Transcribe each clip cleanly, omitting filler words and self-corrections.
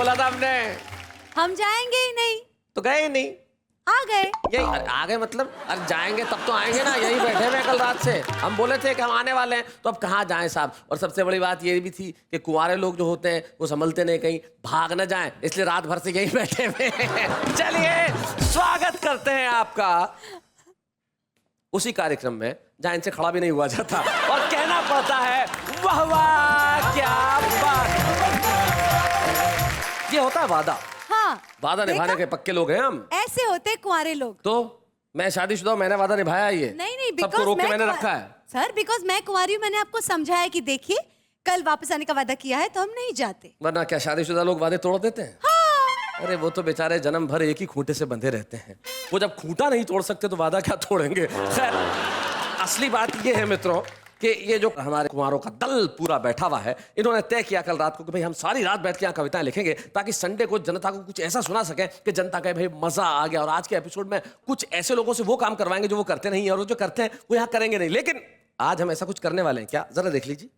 बोला था हमने? हम जाएंगे ही नहीं। तो गए ही नहीं। आ गए। यही आ गए मतलब? अरे जाएंगे तब तो आएंगे ना, यही बैठे हुए कल रात से। हम बोले थे कि हम आने वाले हैं, तो अब कहाँ जाएं साहब। और सबसे बड़ी बात ये भी थी कि कुंवारे लोग जो होते हैं वो संभलते नहीं, कहीं भाग न जाएं, इसलिए रात भर से यही बैठे हुए हैं। चलिए स्वागत करते हैं आपका उसी कार्यक्रम में जहाँ इनसे खड़ा भी नहीं हुआ जाता और कहना पड़ता है वाह वाह क्या बात। ये होता है वादा। हाँ, वादा निभाने के पक्के लोग हैं हम। ऐसे होते कुंवारे लोग। तो मैं शादीशुदा हूं, मैंने वादा निभाया। ये नहीं, सबको रोक के मैंने रखा है सर। बिकॉज मैं कुंवारी हूं, मैंने आपको समझाया कि देखिए कल वापस आने का वादा किया है तो हम नहीं जाते। वरना क्या शादीशुदा लोग वादे तोड़ देते हैं? हाँ। अरे वो तो बेचारे जन्म भर एक ही खूंटे से बंधे रहते हैं। वो जब खूंटा नहीं तोड़ सकते तो वादा क्या तोड़ेंगे। खैर असली बात ये है मित्रों कि ये जो हमारे कुंवारों का दल पूरा बैठा हुआ है, इन्होंने तय किया कल रात को कि भाई हम सारी रात बैठ के यहाँ कविताएं लिखेंगे ताकि संडे को जनता को कुछ ऐसा सुना सकें कि जनता कहे भाई मजा आ गया। और आज के एपिसोड में कुछ ऐसे लोगों से वो काम करवाएंगे जो वो करते नहीं है, और जो करते हैं वो यहाँ करेंगे नहीं। लेकिन आज हम ऐसा कुछ करने वाले हैं। क्या? जरा देख लीजिए।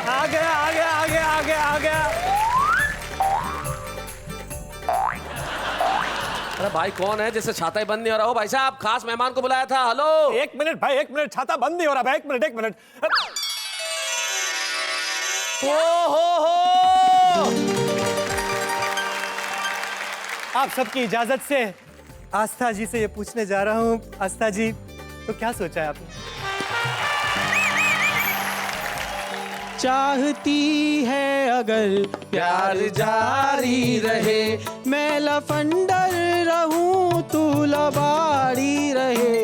आ गया आ गया आ गया आ गया आ गया। अरे भाई कौन है जिससे छाता ही बंद नहीं हो रहा? हो भाई साहब, खास मेहमान को बुलाया था। हेलो। एक मिनट भाई, एक मिनट, छाता बंद नहीं हो रहा भाई। एक मिनट एक मिनट। हो आप सबकी इजाजत से आस्था जी से ये पूछने जा रहा हूँ। आस्था जी, तो क्या सोचा है आपने? चाहती है अगर प्यार जारी रहे, मैं लफंडर रहूं तू लबाड़ी रहे,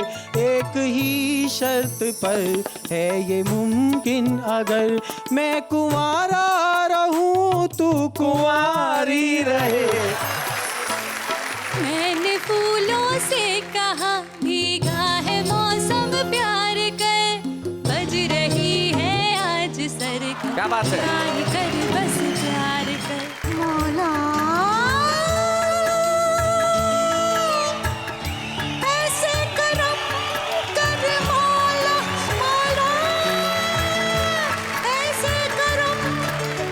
एक ही शर्त पर है ये मुमकिन, अगर मैं कुंवारा रहूं तू कुंवारी रहे। मैंने फूलों से कहा भीगा है मौसम प्यार कर, बज रही है आज सरकार। क्या बात है? प्यार कर बस प्यार कर मौला ऐसे करम कर मौला, मौला ऐसे करम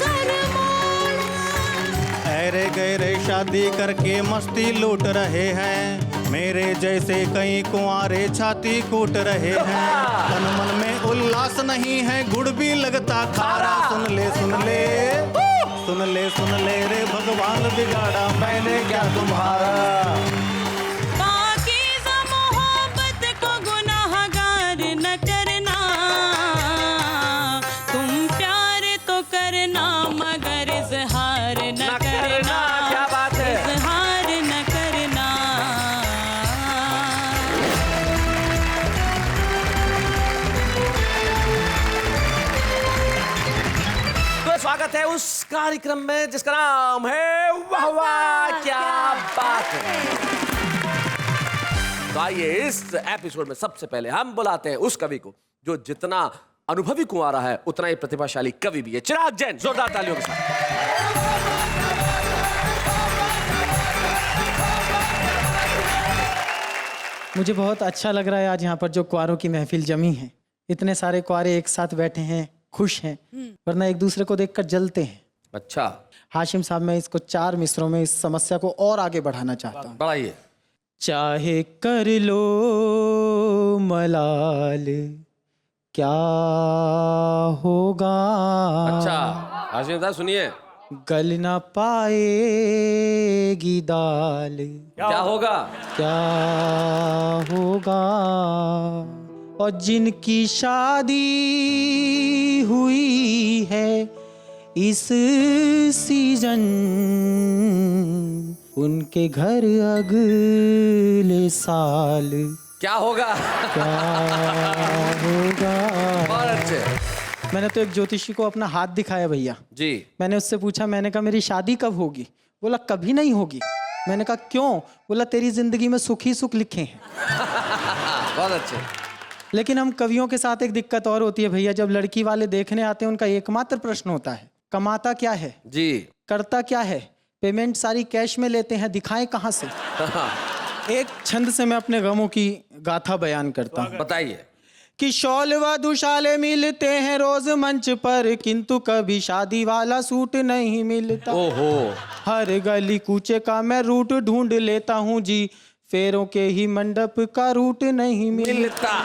कर मौला। अरे गहरे शादी करके मस्ती लूट रहे हैं, मेरे जैसे कई कुंवारे छाती कूट रहे हैं, तन मन में उल्लास नहीं है, गुड़ भी लगता खारा। सुन ले सुन ले सुन ले सुन ले रे भगवान, बिगाड़ा मैंने क्या तुम्हारा। पाकीज़ा मोहब्बत को गुनाहगार न करना, तुम प्यार तो करना मगर इज़हार न करना। क्या बात है? इज़हार न करना। तो स्वागत है उस कार्यक्रम में जिसका नाम है वाह वाह क्या बात है। तो आइए इस एपिसोड में सबसे पहले हम बुलाते हैं उस कवि को जो जितना अनुभवी कुंवारा है उतना ही प्रतिभाशाली कवि भी है। चिराग जैन, जोरदार तालियों के साथ। मुझे बहुत अच्छा लग रहा है आज यहाँ पर जो कुंवारों की महफिल जमी है। इतने सारे कुंवारे एक साथ बैठे हैं, खुश हैं, वरना एक दूसरे को देखकर जलते हैं। अच्छा हाशिम साहब, मैं इसको 4 मिसरों में इस समस्या को और आगे बढ़ाना चाहता हूँ। बढ़ाइए। चाहे कर लो मलाल क्या होगा, अच्छा हाशिम साहब सुनिए। गल ना पाएगी दाल क्या होगा? क्या होगा। और जिनकी शादी हुई है इस सीजन, उनके घर अगले साल क्या होगा? क्या होगा। बहुत अच्छे। मैंने तो एक ज्योतिषी को अपना हाथ दिखाया भैया जी। मैंने उससे पूछा, मैंने कहा मेरी शादी कब होगी? बोला कभी नहीं होगी। मैंने कहा क्यों? बोला तेरी जिंदगी में सुख ही सुख लिखे हैं। बहुत अच्छे। लेकिन हम कवियों के साथ एक दिक्कत और होती है भैया, जब लड़की वाले देखने आते हैं उनका एकमात्र प्रश्न होता है कमाता क्या है जी, करता क्या है, पेमेंट सारी कैश में लेते हैं, दिखाएं कहाँ से। एक छंद से मैं अपने गमों की गाथा बयान करता हूँ। बताइए। कि शॉल व दुशाले मिलते हैं रोज मंच पर, किंतु कभी शादी वाला सूट नहीं मिलता। ओहो। हर गली कूचे का मैं रूट ढूंढ लेता हूँ जी, फेरों के ही मंडप का रूट नहीं मिलता।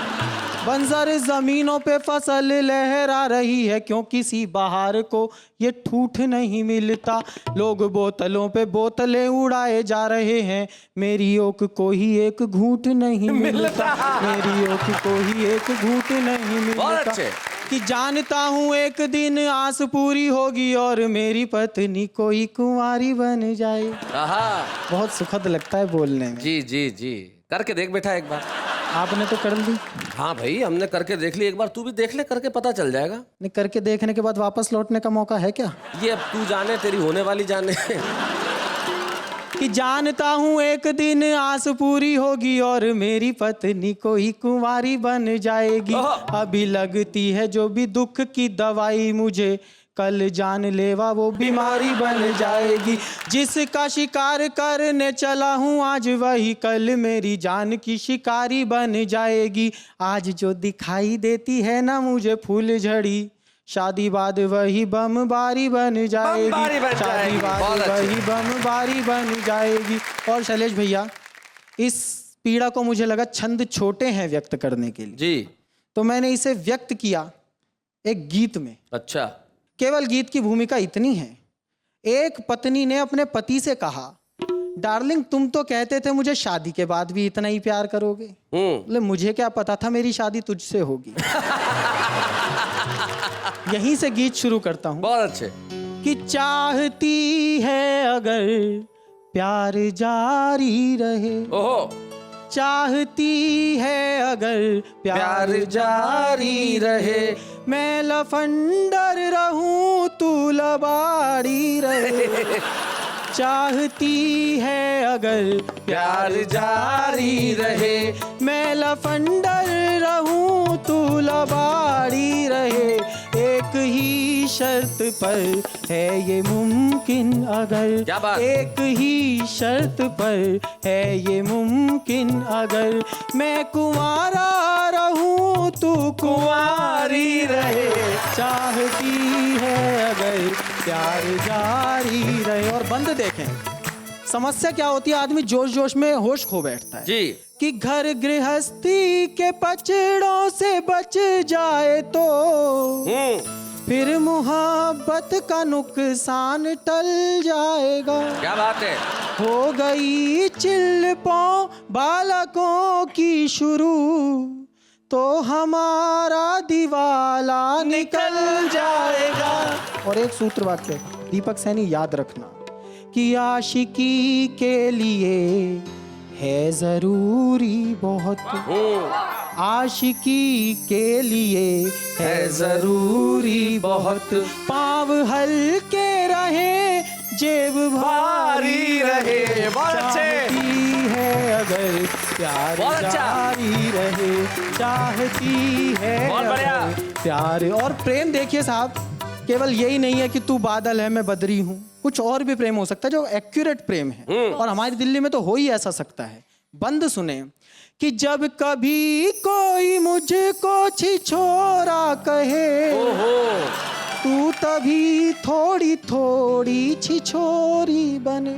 बंजर जमीनों पे फसल लहरा रही है, क्यों किसी बहार को ये ठूठ नहीं मिलता। लोग बोतलों पे बोतलें उड़ाए जा रहे हैं, मेरी ओक को ही एक घूंट नहीं मिलता। मेरी ओक को ही एक घूंट नहीं मिलता। कि जानता हूँ एक दिन आस पूरी होगी और मेरी पत्नी कोई कुंवारी बन जाए। बहुत सुखद लगता है बोलने में। जी जी जी, करके देख बेटा एक बार। आपने तो कर ली। हाँ भाई, हमने करके देख ली, एक बार तू भी देख ले, करके पता चल जाएगा। नहीं, करके देखने के बाद वापस लौटने का मौका है क्या? ये अब तू जाने, तेरी होने वाली जाने। कि जानता हूँ एक दिन आस पूरी होगी और मेरी पत्नी कोई कुंवारी बन जाएगी। अभी लगती है जो भी दुख की दवाई मुझे, कल जानलेवा वो बीमारी बन जाएगी। जिसका शिकार करने चला हूँ आज, वही कल मेरी जान की शिकारी बन जाएगी। आज जो दिखाई देती है ना मुझे फूल झड़ी, शादी बाद वही बमबारी बन जाएगी। शादी बाद वही बमबारी बन जाएगी। और शैलेश भैया, इस पीड़ा को मुझे लगा छंद छोटे हैं व्यक्त करने के लिए जी, तो मैंने इसे व्यक्त किया एक गीत में। अच्छा। केवल गीत की भूमिका इतनी है, एक पत्नी ने अपने पति से कहा, डार्लिंग तुम तो कहते थे मुझे शादी के बाद भी इतना ही प्यार करोगे। बोले मुझे क्या पता था मेरी शादी तुझसे होगी। यहीं से गीत शुरू करता हूँ। बहुत अच्छे। कि चाहती है अगर प्यार जारी रहे, ओहो। चाहती है अगर प्यार जारी रहे, मैं लफंडर रहूं तू लबाड़ी रहे। चाहती है अगर प्यार जारी रहे, मैं लफंडर रहूं तू लबाड़ी रहे। एक ही शर्त पर है ये मुमकिन अगर, क्या बात? एक ही शर्त पर है ये मुमकिन अगर, मैं कुंवारा रहूं तू कुंवारी रहे। चाहती है अगर प्यार जारी रहे। और बंद देखें, समस्या क्या होती है, आदमी जोश जोश में होश खो बैठता है जी। कि घर गृहस्थी के पचड़ों से बच जाए तो फिर मुहब्बत का नुकसान टल जाएगा। क्या बात है। हो गई चिल्पों बालकों की शुरू, तो हमारा दिवाला निकल जाएगा। और एक सूत्र वाक्य दीपक सैनी याद रखना, कि आशिकी के लिए है जरूरी बहुत, आशिकी के लिए है जरूरी बहुत, पाँव हल्के रहे जेब भारी रहे। चाहती है अगर प्यार जारी रहे, चाहती है अगर प्यार। और प्रेम देखिए साहब, केवल यही नहीं है कि तू बादल है मैं बदरी हूँ, कुछ और भी प्रेम हो सकता है जो एक्यूरेट प्रेम है। और हमारी दिल्ली में तो हो ही ऐसा सकता है। बंद सुने, कि जब कभी कोई मुझको छिछोरा कहे, तू तभी थोड़ी थोड़ी छिछोरी बने।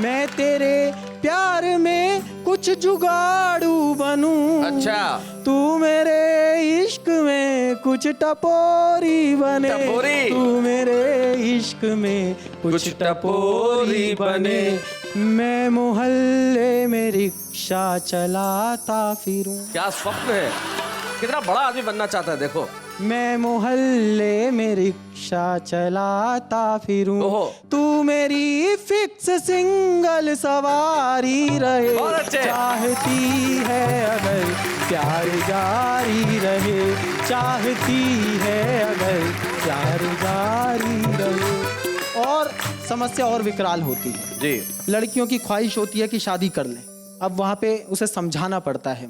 मैं तेरे प्यार में कुछ जुगाड़ू बनूं, अच्छा। तू मेरे इश्क में कुछ टपोरी बने। टपोरी। तू मेरे इश्क में कुछ टपोरी बने। मैं मोहल्ले में रिक्शा चलाता फिरूं। क्या स्वप्न है, कितना बड़ा आदमी बनना चाहता है। देखो, मैं मोहल्ले में रिक्शा चलाता फिरूं, तू मेरी फिक्स सिंगल सवारी रहे। चाहती है अगर प्यार जारी रहे, चाहती है अगर प्यार जारी रहे। और समस्या और विकराल होती है जी। लड़कियों की ख्वाहिश होती है कि शादी कर लें। अब वहाँ पे उसे समझाना पड़ता है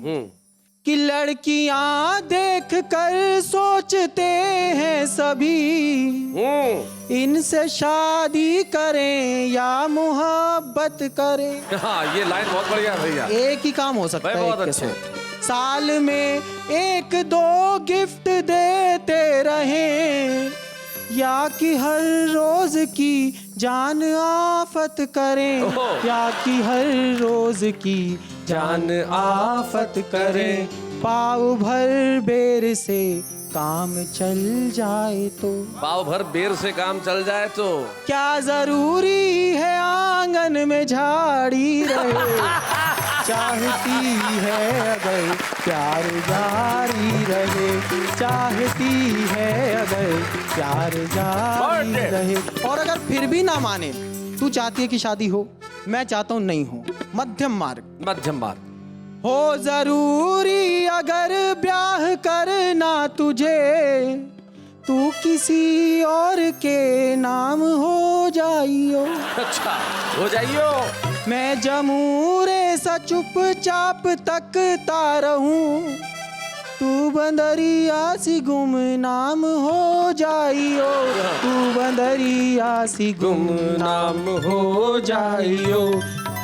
कि लड़कियां देख कर सोचते हैं सभी इनसे शादी करें या मोहब्बत करें। हाँ, ये लाइन बहुत बढ़िया है भैया। एक ही काम हो सकता भाई है बहुत एक के अच्छे। साथ। साल में 1-2 गिफ्ट देते रहें या कि हर रोज की जान आफत करें ओहो। या कि हर रोज की जान आफत करें। पाव भर बेर से काम चल जाए तो पाव भर बेर से काम चल जाए तो क्या जरूरी है आंगन में झाड़ी रहे। चाहती है अगर प्यार जारी रहे, चाहती है अगर प्यार जारी रहे। और अगर फिर भी ना माने, तू चाहती है कि शादी हो, मैं चाहता हूँ नहीं हो, मध्यम मार्ग। मध्यम मार्ग। हो जरूरी अगर ब्याह करना तुझे, तू किसी और के नाम हो जाइयो। अच्छा, हो जाइयो। मैं जमूरे सा चुपचाप तकता रहूं, तू बंदरिया सी गुमनाम हो जाइयो। तू बंदरिया सी गुमनाम हो जाइयो।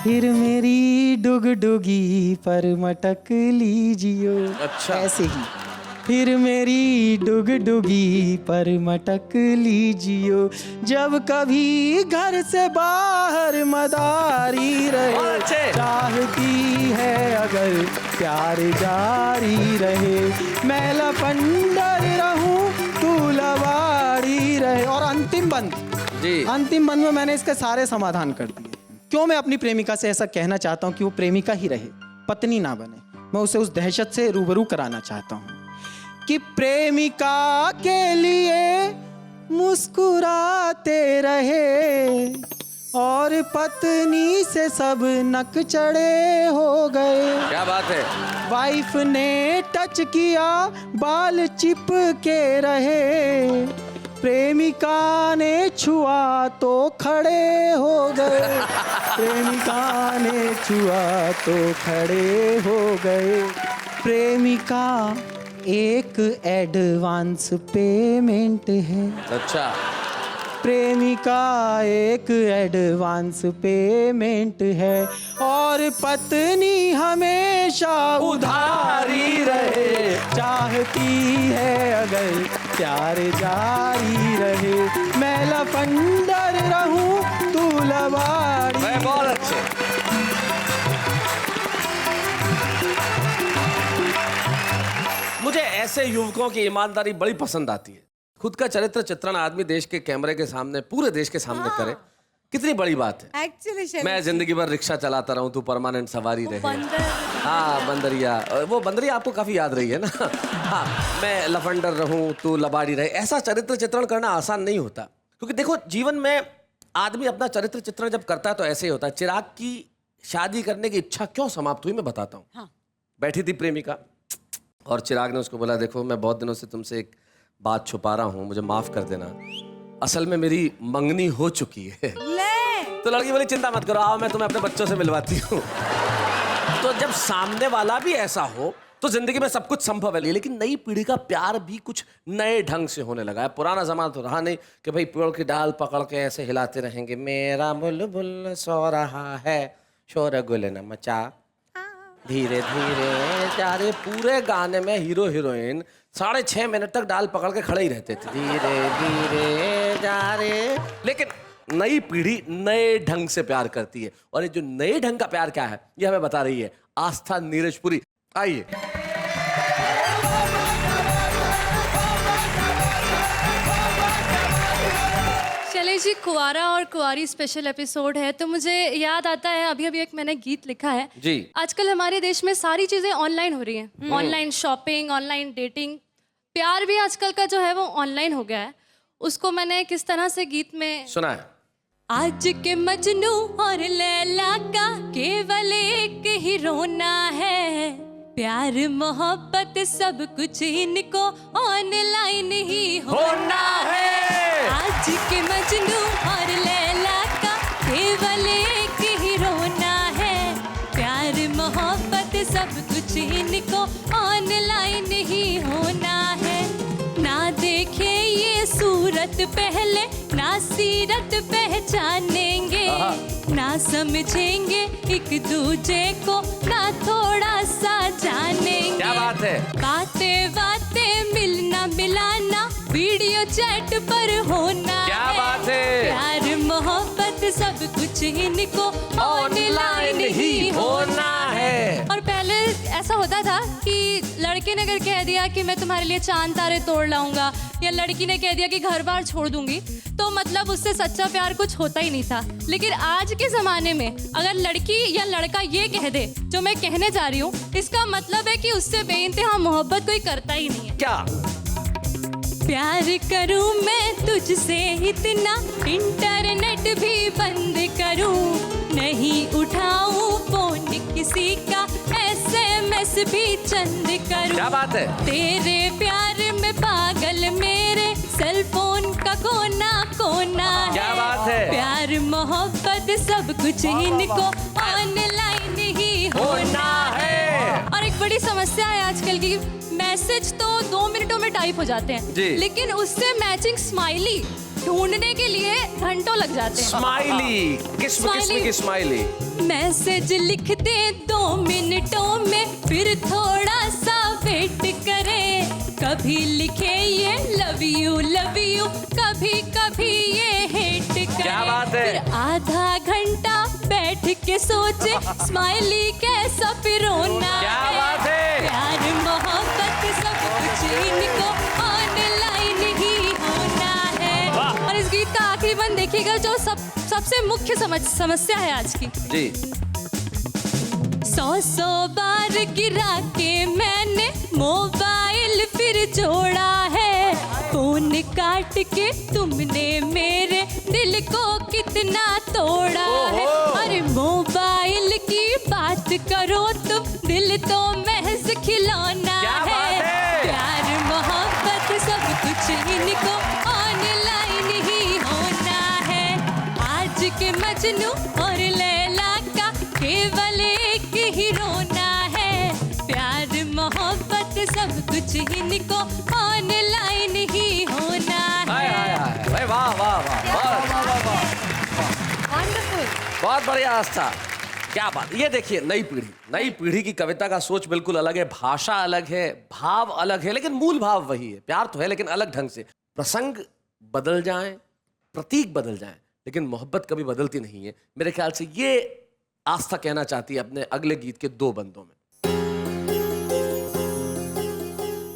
फिर मेरी डुगडुगी पर मटक लीजियो। अच्छा। ऐसे ही फिर मेरी डुगडुगी पर मटक लीजियो। जब कभी घर से बाहर मदारी रहे, बहुत अच्छे। चाहती है अगर प्यार जारी रहे, मैं लफंडर रहूं तू लवाड़ी रहे। और अंतिम बंद जी। अंतिम बंद में मैंने इसके सारे समाधान कर दिए। क्यों मैं अपनी प्रेमिका से ऐसा कहना चाहता हूँ कि वो प्रेमिका ही रहे, पत्नी ना बने। मैं उसे उस दहशत से रूबरू कराना चाहता हूँ कि प्रेमिका के लिए मुस्कुराते रहे और पत्नी से सब नक चढ़े हो गए। क्या बात है। वाइफ ने टच किया बाल चिपके रहे, प्रेमिका ने छुआ तो खड़े हो गए। प्रेमिका ने छुआ तो खड़े हो गए। प्रेमिका एक एडवांस पेमेंट है। अच्छा। प्रेमिका एक एडवांस पेमेंट है और पत्नी हमेशा उधारी रहे। चाहती है अगर प्यार जारी रहे, मैं लफंडर रहूं तू लवाड़ी। भाई बहुत अच्छे। मुझे ऐसे युवकों की ईमानदारी बड़ी पसंद आती है। खुद का चरित्र चित्रण आदमी देश के कैमरे के सामने, पूरे देश के सामने करे, कितनी बड़ी बात है। एक्चुअली मैं जिंदगी भर रिक्शा चलाता रहूं, तू परमानेंट सवारी रहे। हाँ, बंदरिया, वो बंदरिया आपको काफी याद रही है ना। हाँ, मैं लफंडर रहूं तू लबाड़ी रहे। ऐसा चरित्र चित्रण करना आसान नहीं होता, क्योंकि देखो जीवन में आदमी अपना चरित्र चित्रण जब करता है तो ऐसे ही होता है। चिराग की शादी करने की इच्छा क्यों समाप्त हुई मैं बताता हूँ। हाँ। बैठी थी प्रेमिका और चिराग ने उसको बोला, देखो मैं बहुत दिनों से तुमसे एक बात छुपा रहा हूँ, मुझे माफ कर देना, असल में मेरी मंगनी हो चुकी है। ले। तो लड़की बोली, चिंता मत करो, आओ मैं तुम्हें अपने बच्चों से मिलवाती हूँ। तो जब सामने वाला भी ऐसा हो तो जिंदगी में सब कुछ संभव है। लेकिन नई पीढ़ी का प्यार भी कुछ नए ढंग से होने लगा है। पुराना जमाना तो रहा नहीं कि भाई पेड़ की डाल पकड़ के ऐसे हिलाते रहेंगे, मेरा बुलबुल सो रहा है शोर गुल न मचा, धीरे धीरे जा रे। पूरे गाने में हीरो हीरोइन 6.5 मिनट तक डाल पकड़ के खड़े ही रहते थे, धीरे धीरे जा रे। लेकिन नई पीढ़ी नए ढंग से प्यार करती है, और ये जो नए ढंग का प्यार क्या है ये हमें बता रही है आस्था नीरजपुरी। आइए। शैलेश जी, कुंवारा और कुंवारी स्पेशल एपिसोड है तो मुझे याद आता है, अभी अभी एक मैंने गीत लिखा है जी। आजकल हमारे देश में सारी चीजें ऑनलाइन हो रही हैं, ऑनलाइन शॉपिंग, ऑनलाइन डेटिंग, प्यार भी आजकल का जो है वो ऑनलाइन हो गया है। उसको मैंने किस तरह से गीत में सुना है। आज के मजनू और लैला का केवल एक ही रोना है, प्यार मोहब्बत सब कुछ इनको ऑनलाइन ही होना है। आज के मजनू और लैला का केवल एक ही रोना है, प्यार मोहब्बत सब कुछ इनको सूरत पहले ना सीरत पहचानेंगे, ना समझेंगे एक दूजे को, ना थोड़ा सा जानेंगे। क्या बात है? बातें बातें मिलना मिलाना वीडियो चैट पर होना। क्या बात है? प्यार मोहब्बत सब कुछ इनको ऑनलाइन ही होना है। और पहले ऐसा होता था कि लड़के ने अगर कह दिया कि मैं तुम्हारे लिए चांद तारे तोड़ लाऊंगा, या लड़की ने कह दिया कि घर बार छोड़ दूंगी, तो मतलब उससे सच्चा प्यार कुछ होता ही नहीं था। लेकिन आज के जमाने में अगर लड़की या लड़का ये कह दे जो मैं कहने जा रही हूँ, इसका मतलब है कि उससे बेइंतहा मोहब्बत कोई करता ही नहीं है। क्या? प्यार करूं मैं तुझसे इतना, इंटरनेट भी बंद करूं, नहीं उठाऊं फोन किसी का, SMS भी चंद करूं। क्या बात है? तेरे प्यार में पागल मेरे सेल फोन का कोना कोना। क्या बात है? प्यार मोहब्बत सब कुछ इनको ऑनलाइन ही होना है। और एक बड़ी समस्या है आजकल की, मैसेज तो 2 मिनटों में टाइप हो जाते हैं, लेकिन उससे मैचिंग स्माइली ढूंढने के लिए घंटों लग जाते हैं। स्माइली? किस किस्म की स्माइली? मैसेज लिख दे 2 मिनटों में, फिर थोड़ा सा वेट करे, कभी लिखे ये लव यू, कभी कभी ये हेट करे। क्या बात है? फिर आधा घंटा बैठ के सोचे स्माइली कैसा फिर रोना। क्या बात है? प्यार मोहब्बत सब कुछ इनको ऑनलाइन ही होना है। और इस गीत का आखिरी बंद देखिएगा, जो सबसे मुख्य समस्या है आज की। जी। 100 बार गिरा के मैंने मोबाइल फिर जोड़ा है, फोन काट के तुमने मेरे दिल को कितना तोड़ा है। अरे मोबाइल की बात करो तुम, दिल तो महज खिलौना है। प्यार मोहब्बत सब कुछ इनको ऑनलाइन ही होना है। आज के मजनू और लैला का केवल एक ही रोना है, प्यार मोहब्बत सब कुछ इनको ऑनलाइन ही होना है। वाह वाह वाह, वंडरफुल, बहुत बढ़िया आस्था। क्या बात। ये देखिए, नई पीढ़ी की कविता का सोच बिल्कुल अलग है, भाषा अलग है, भाव अलग है, लेकिन मूल भाव वही है। प्यार तो है लेकिन अलग ढंग से। प्रसंग बदल जाएं, प्रतीक बदल जाएं, लेकिन मोहब्बत कभी बदलती नहीं है। मेरे ख्याल से ये आस्था कहना चाहती है अपने अगले गीत के 2 बंदों में।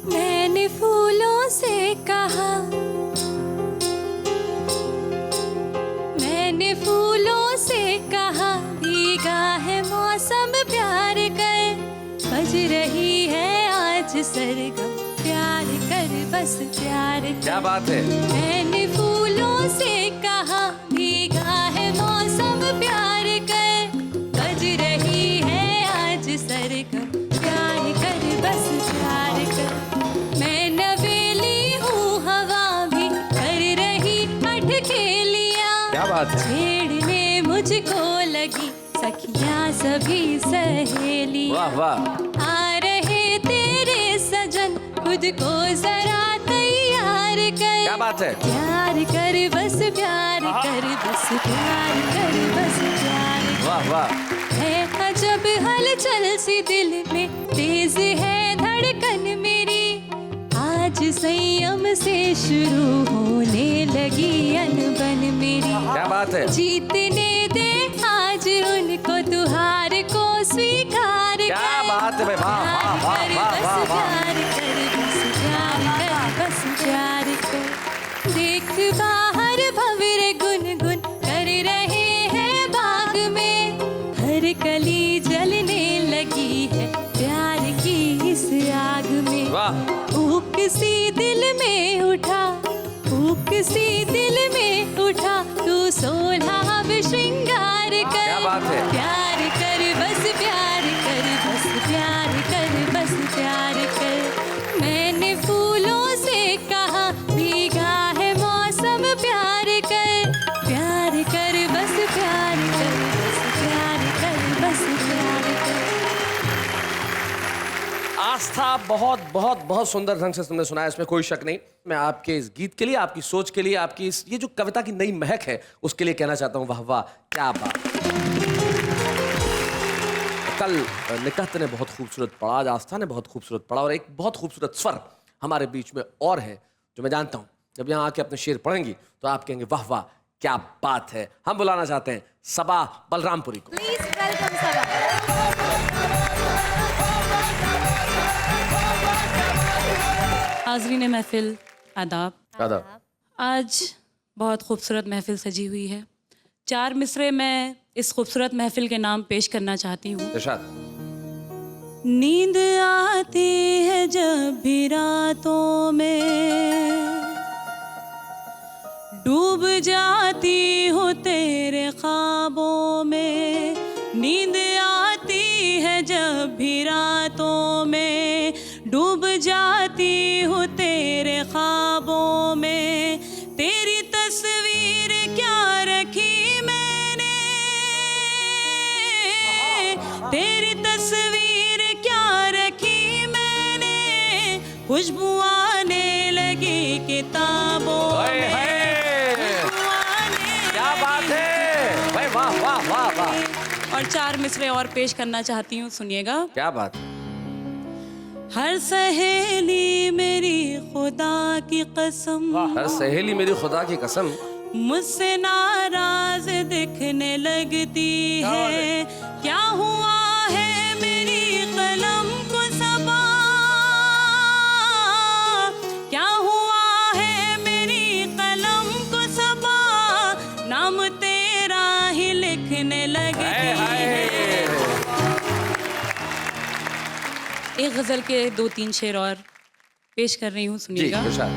मैंने फूलों से कहा, मैंने फूलों से कहा, भीगा है मौसम प्यार कर, बज रही है आज सरगम, प्यार कर बस प्यार कर। क्या बात है? मैंने फूलों से कहा, भीगा है मौसम प्यार कर, बज रही है आज सरगम, प्यार कर बस प्यार कर। मैं नवेली हूँ, हवा भी कर रही अटखेलियाँ, क्या बात है? छेड़ने मुझको लगी सखियाँ सभी सहेलियाँ। वाह वाह। आ रहे तेरे सजन, खुद को जरा तैयार कर। क्या बात है? प्यार कर बस प्यार कर, बस प्यार कर बस प्यार कर। वाह वाह। है अजब हलचल सी दिल में, तेज है धड़कन मेरी, आज संयम से शुरू होने लगी अनबन मेरी। क्या बात है? जीतने दे आज उनको, तुहार को स्वीकार कर। क्या बात है भाई, वाह वाह वाह वाह वाह वाह। प्यार कर बस प्यार कर, बस प्यार कर। देख बाहर भंवर गुनगुन कर रहे हैं बाग में, हर कली जलने लगी है प्यार की इस आग में। वाह। ऊक सी दिल में उठा, ऊक सी दिल में उठा, तू 16 श्रृंगार कर। क्या बात है? प्यार कर बस प्यार कर, बस प्यार कर, बस प्यार कर। मैंने फूलों से कहा, भीगा है मौसम प्यार कर, प्यार कर बस प्यार कर, बस प्यार कर, बस प्यार कर। आस्था, बहुत बहुत बहुत सुंदर ढंग से तुमने सुनाया, इसमें कोई शक नहीं। मैं आपके इस गीत के लिए, आपकी सोच के लिए, आपकी ये जो कविता की नई महक है उसके लिए कहना चाहता हूँ वाह वाह, क्या बात। कल निकहत ने बहुत खूबसूरत पढ़ा, आज आस्था ने बहुत खूबसूरत पढ़ा, और एक बहुत खूबसूरत स्वर हमारे बीच में और है जो मैं जानता हूँ जब यहाँ आके अपने शेर पढ़ेंगी तो आप कहेंगे वाह वाह क्या बात है। हम बुलाना चाहते हैं सबा बलरामपुरी को। प्लीज वेलकम सबा। हाज़रीन महफिल आदाब। आदाब। आज बहुत खूबसूरत महफिल सजी हुई है। 4 मिसरे मैं इस खूबसूरत महफिल के नाम पेश करना चाहती हूँ। इरशाद। नींद आती है जब भी रातों में, डूब जाती हूँ तेरे ख्वाबों में। नींद आती है जब भी रातों में, डूब जाती हूँ तेरे ख्वाबों में। तेरी तस्वीर क्या रखी मैंने, तेरी तस्वीर क्या रखी मैंने, खुशबू आने लगी किताबों में। क्या बात है भाई, वाह वाह वाह वाह। और 4 मिसरे और पेश करना चाहती हूँ, सुनिएगा। क्या बात। हर सहेली मेरी खुदा की कसम, हर सहेली मेरी खुदा की कसम, मुझसे नाराज दिखने लगती है। क्या हुआ है मेरी कलम को सबा, क्या हुआ है मेरी कलम को सबा, नाम तेरा ही लिखने लगती है। एक गजल के 2-3 शेर और पेश कर रही हूँ, जी सुनिएगा। इरशाद।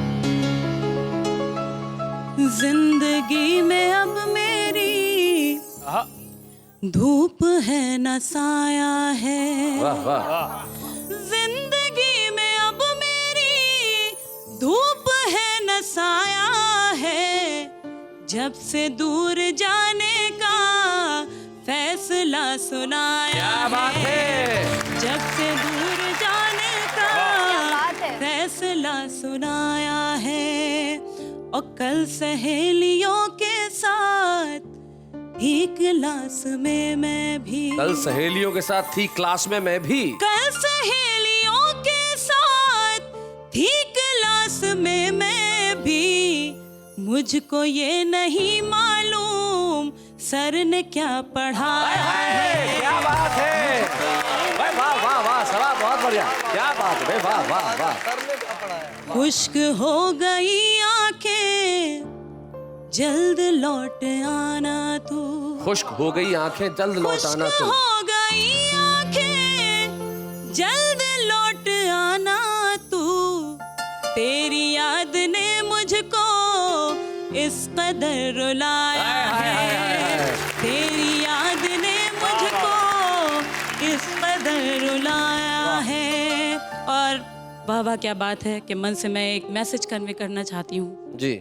जिंदगी में अब मेरी धूप है न साया है, वाह वाह। जिंदगी में अब मेरी धूप है न साया है। जब से दूर जाने का फैसला सुनाया क्या बात है। जब से दूर जाने का फैसला सुनाया है। और कल सहेलियों के साथ थी क्लास में मैं भी, कल सहेलियों के साथ थी क्लास में मैं भी, कल सहेलियों के साथ थी क्लास में मैं भी। मुझको ये नहीं मालूम सर ने क्या पढ़ाया है। क्या बात है भाई, वाह वाह वाह सवा, बहुत बढ़िया, क्या बात है भाई, वाह वाह वाह। खुश्क हो गई आंखें जल्द लौट आना तू, खुश्क हो गई आंखें जल्द लौट आना खुश्क तू, हो गई आंखें जल्द लौट आना तू। तेरी याद ने मुझको इस कदर रुलाया है, तेरी याद ने मुझको इस कदर रुलाया है। और वाह वाह क्या बात है कि मन से मैं एक मैसेज कन्वे करना चाहती हूँ। जी।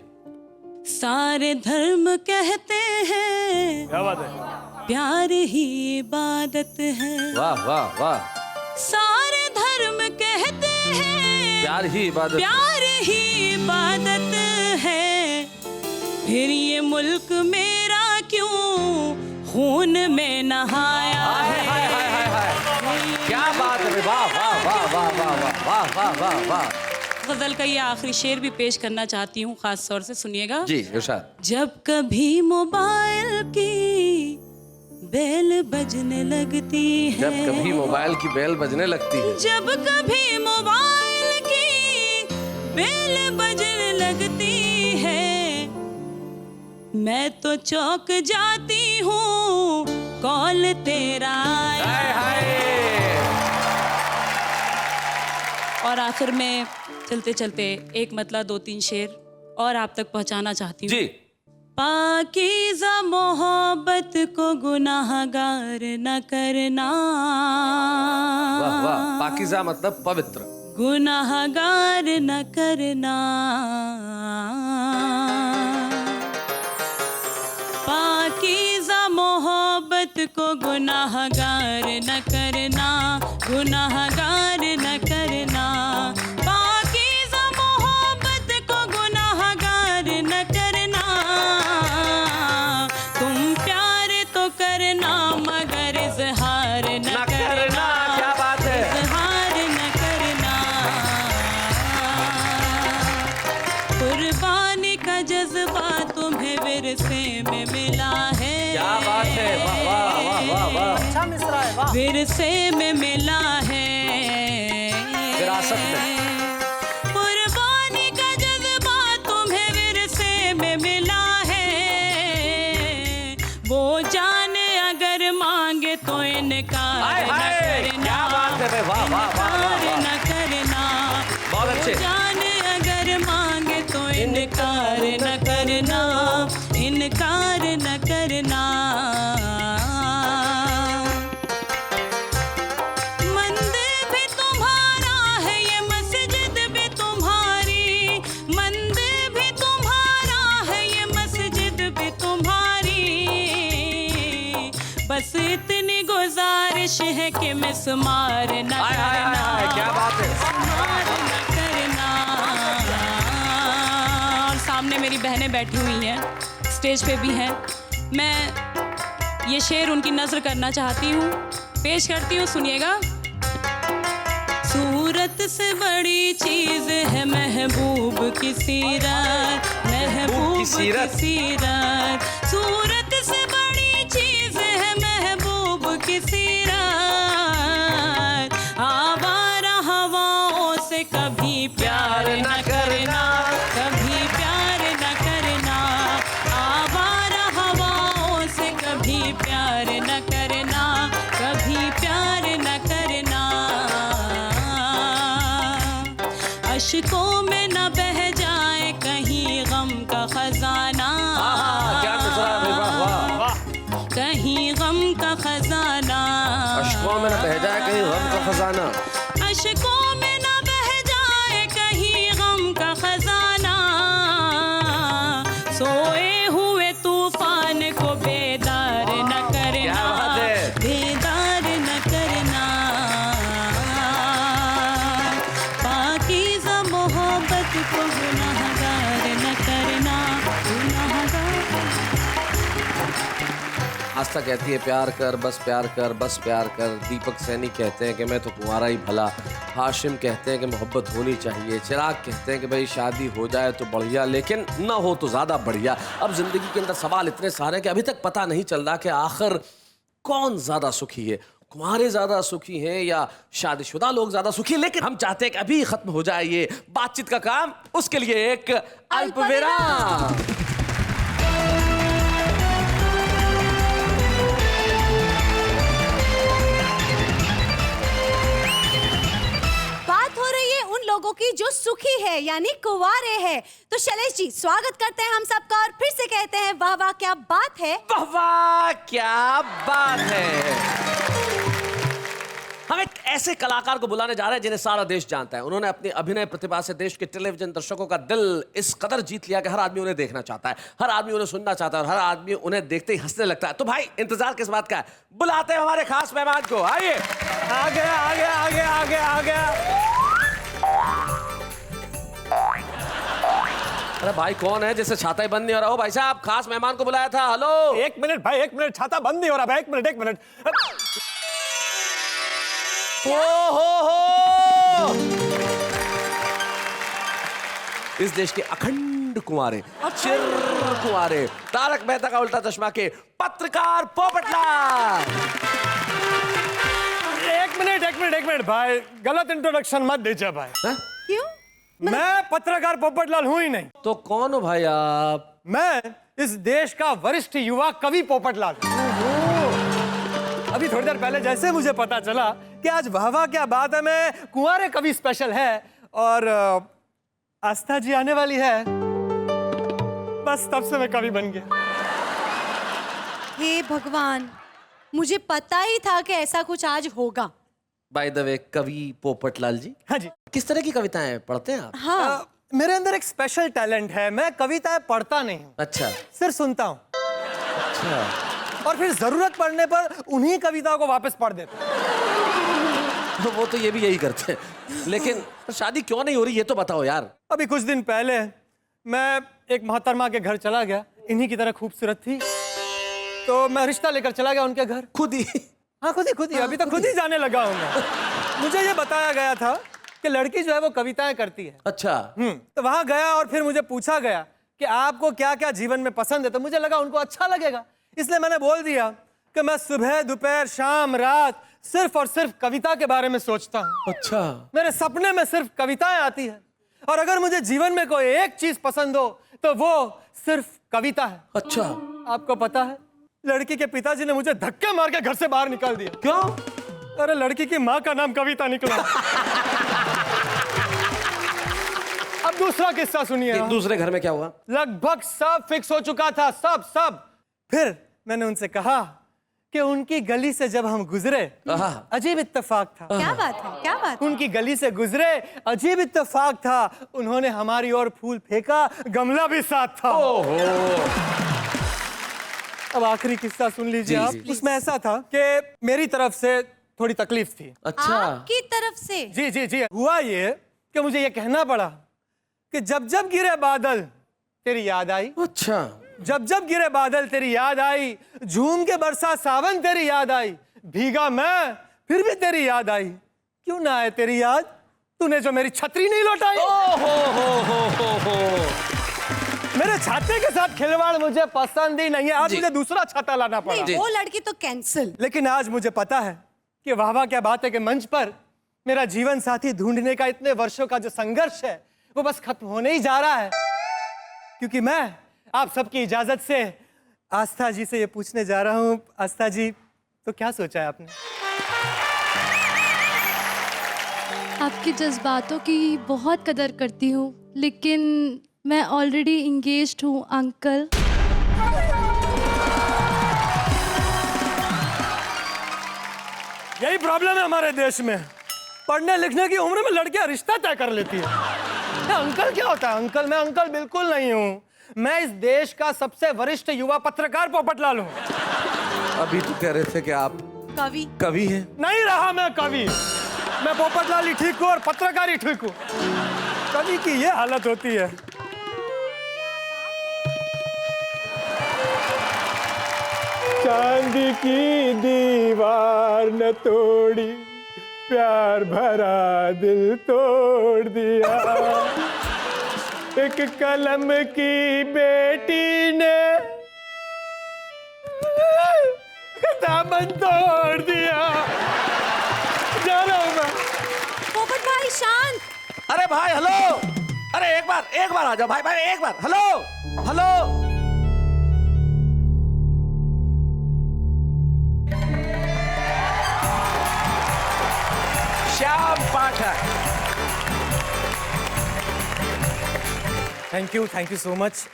सारे धर्म कहते हैं, क्या बात है, प्यार ही इबादत है। वाह वाह वाह। सारे धर्म कहते हैं, प्यार ही इबादत, प्यार ही इबादत है। फिर ये मुल्क मेरा क्यों खून में नहाया है। क्या बात है, वाह वाह वाह वाह वाह वाह वाह वाह वाह। गजल का ये आखिरी शेर भी पेश करना चाहती हूँ, खास तौर से सुनिएगा। जी इरशाद। जब कभी मोबाइल की बेल बजने लगती है, जब कभी मोबाइल की बेल बजने लगती है, जब कभी मोबाइल की बेल बजने लगती है, मैं तो चौंक जाती हूँ कॉल तेरा आया। और आखिर में चलते चलते एक मतलब 2-3 शेर और आप तक पहुंचाना चाहती हूँ। जी। पाकीज़ा मोहब्बत को गुनाहगार न करना, वाह वाह। पाकीज़ा मतलब पवित्र, गुनाहगार न करना। पाकीज़ा मोहब्बत को गुनाहगार न करना, गुनाहगार न करना। कुर्बानी का जज्बा तुम्हें विरसे में मिला है। क्या बात है, वाह वाह वाह वाह वाह, अच्छा मिसरा है, वाह। विरसे में मिला है, विरासत में। कुर्बानी का जज्बा तुम्हें विरसे में मिला है। वो जान अगर मांगे तो इनकार हाय, न हाय, करना, क्या बात है भाई, वाह वाह वाह वाह इनकार वाह। न करना। बहुत अच्छे। वो जान अगर मांगे तो इनकार न करना, इनकार न करना। मंदिर भी तुम्हारा है, ये मस्जिद भी तुम्हारी, मंदिर भी तुम्हारा है, ये मस्जिद भी तुम्हारी। बस इतनी गुजारिश है कि मिसमार न हाय, हाय, हाय, करना, हाय, क्या बात है। मिसमार न करना। और सामने मेरी बहनें बैठी हुई हैं, स्टेज पे भी हैं। मैं ये शेर उनकी नज़र करना चाहती हूँ, पेश करती हूँ, सुनिएगा। सूरत से बड़ी चीज है महबूब की सीरत, महबूब की सीरत। सूरत से बड़ी चीज है महबूब की सीरत। आवारा हवाओं से कभी प्यार न करना, कभी प्यार न करना। आवारा हवाओं से कभी प्यार न करना, कभी प्यार न करना। अश्कों में न बह जाए कहीं गम का खजाना, क्या मिसरा है भाई, वाह वाह। कहीं गम का खजाना। अश्कों में न बह जाए कहीं गम का खजाना। अश्कों में न बह जाए कहीं गम का खजाना। सोए हुए तूफान को बेदार न करना, क्या बात है। बेदार न करना। पाकीज़ा मोहब्बत को गुनाहगार न करना, गुनाहगार। आस्था कहती है प्यार कर, बस प्यार कर, बस प्यार कर। दीपक सैनी कहते हैं कि मैं तो कुंवारा ही भला। हाशिम कहते हैं कि मोहब्बत होनी चाहिए। चिराग कहते हैं कि भाई शादी हो जाए तो बढ़िया, लेकिन ना हो तो ज़्यादा बढ़िया। अब ज़िंदगी के अंदर सवाल इतने सारे हैं कि अभी तक पता नहीं चल रहा कि आखिर कौन ज़्यादा सुखी है, कुंवारे ज़्यादा सुखी हैं या शादीशुदा लोग ज़्यादा सुखी हैं। लेकिन हम चाहते हैं कि अभी ख़त्म हो जाए ये बातचीत का काम, उसके लिए एक अल्पविराम। बात हो रही है उन लोगों की जो सुखी है यानी कुंवारे हैं। तो शैलेश जी स्वागत करते हैं हम सबका और फिर से कहते हैं वाह वाह क्या बात है। वाह वाह क्या बात है। हम एक ऐसे कलाकार को बुलाने जा रहे हैं जिन्हें सारा देश जानता है। उन्होंने अपनी अभिनय प्रतिभा से देश के टेलीविजन दर्शकों का दिल इस कदर जीत लिया कि हर आदमी उन्हें देखना चाहता है, हर आदमी उन्हें सुनना चाहता है और हर आदमी उन्हें देखते ही हंसने लगता है। तो भाई इंतजार किस बात का है, बुलाते हैं हमारे खास मेहमान को। आइए। आ गया आ गया आ गया आ गया आ गया। अरे भाई कौन है जिससे छाता ही बंद नहीं हो रहा हो? भाई साहब खास मेहमान को बुलाया था। हेलो। एक मिनट भाई, एक मिनट, छाता बंद नहीं हो रहा भाई, एक मिनट एक मिनट। हो इस देश के अखंड कुंवारे, चिर कुंवारे, तारक मेहता का उल्टा चश्मा के पत्रकार पोपटलाल। एक मिनट भाई, गलत इंट्रोडक्शन मत दीजिए भाई। हैं? क्यों? मैं पत्रकार पोपटलाल हूं ही नहीं। तो कौन हो भाई आप? मैं इस देश का वरिष्ठ युवा कवि पोपटलाल। अभी थोड़ी देर पहले जैसे मुझे पता चला कि आज वाह वाह क्या बात है में कुंवारे कवि स्पेशल है और आस्था जी आने वाली है, बस तब से मैं कवि बन गया। हे भगवान, मुझे पता ही था कि ऐसा कुछ आज होगा। बाय द वे कवि पोपटलाल जी, हाँ जी। किस तरह की कविताएं पढ़ते हैं आप? हाँ मेरे अंदर एक स्पेशल टैलेंट है, मैं कविताएं पढ़ता नहीं हूँ, अच्छा सिर्फ सुनता हूँ अच्छा। और फिर जरूरत पड़ने पर उन्हीं कविताओं को वापस पढ़ देता हूँ। वो तो ये भी यही करते हैं। लेकिन शादी क्यों नहीं हो रही ये तो बताओ यार। अभी कुछ दिन पहले मैं एक मोहतरमा के घर चला गया, इन्हीं की तरह खूबसूरत थी, तो मैं रिश्ता लेकर चला गया उनके घर। खुद ही? हाँ खुद ही, अभी तो खुद ही जाने लगा हूँ मैं। मुझे ये बताया गया था कि लड़की जो है वो कविताएं करती है। अच्छा। तो वहां गया और फिर मुझे पूछा गया कि आपको क्या क्या जीवन में पसंद है, तो मुझे लगा उनको अच्छा लगेगा, इसलिए मैंने बोल दिया कि मैं सुबह दोपहर शाम रात सिर्फ और सिर्फ कविता के बारे में सोचता हूँ। अच्छा। मेरे सपने में सिर्फ कविताएं आती है, और अगर मुझे जीवन में कोई एक चीज पसंद हो तो वो सिर्फ कविता है। अच्छा। आपको पता है, लड़की के पिताजी ने मुझे धक्के मार के घर से बाहर निकाल दिया। क्यों? अरे लड़की की माँ का नाम कविता निकला। अब दूसरा किस्सा सुनिए। एक दूसरे घर में क्या हुआ? लगभग सब फिक्स हो चुका था, सब। फिर मैंने उनसे कहा कि उनकी गली से जब हम गुजरे, अजीब इत्तेफाक था। क्या बात है, क्या बात है? उनकी गली से गुजरे, अजीब इत्तेफाक था, उन्होंने हमारी ओर फूल फेंका, गमला भी साथ था। ओहो। अब आखिरी किस्सा सुन लीजिए जी, आप। जी। उसमें ऐसा था कि मेरी तरफ से थोड़ी तकलीफ थी। अच्छा। आपकी तरफ से? जी। हुआ ये कि मुझे ये कहना पड़ा कि जब जब गिरे बादल तेरी याद आई। अच्छा। जब जब गिरे बादल तेरी याद आई, झूम के बरसा सावन तेरी याद आई, भीगा मैं फिर भी तेरी याद आई, क्यों ना आए तेरी याद, तूने जो मेरी छतरी नहीं लौटाई। हो। मेरे छाते के साथ खिलवाड़ मुझे पसंद ही नहीं है, आज जी। मुझे दूसरा छाता लाना पड़ा। नहीं, वो लड़की तो कैंसिल। लेकिन आज मुझे पता है कि वाह क्या बात है कि मंच पर मेरा जीवन साथी ढूंढने का इतने वर्षों का जो संघर्ष है वो बस खत्म होने ही जा रहा है, क्योंकि मैं आप सबकी इजाजत से आस्था जी से ये पूछने जा रहा हूँ। आस्था जी, तो क्या सोचा है आपने? आपके जज्बातों की बहुत कदर करती हूँ, लेकिन मैं ऑलरेडी इंगेज्ड हूँ अंकल। यही प्रॉब्लम है हमारे देश में, पढ़ने लिखने की उम्र में लड़कियां रिश्ता तय कर लेती है। अंकल क्या होता है? अंकल, मैं अंकल बिल्कुल नहीं हूँ, मैं इस देश का सबसे वरिष्ठ युवा पत्रकार पोपटलाल हूँ। अभी तो कह रहे थे कि आप कवि हैं। नहीं रहा मैं कवि, मैं पोपटलाल ही ठीक हूँ और पत्रकार ही ठीक हूँ। कवि की ये हालत होती है। चांदी की दीवार न तोड़ी, प्यार भरा दिल तोड़ दिया, एक कलम की बेटी ने दामन तोड़ दिया। जा रहा हूं मैं। पोपट भाई शांत। अरे भाई हेलो, अरे एक बार आ जाओ भाई, एक बार। Hello. Shyam Pathak. Thank you so much.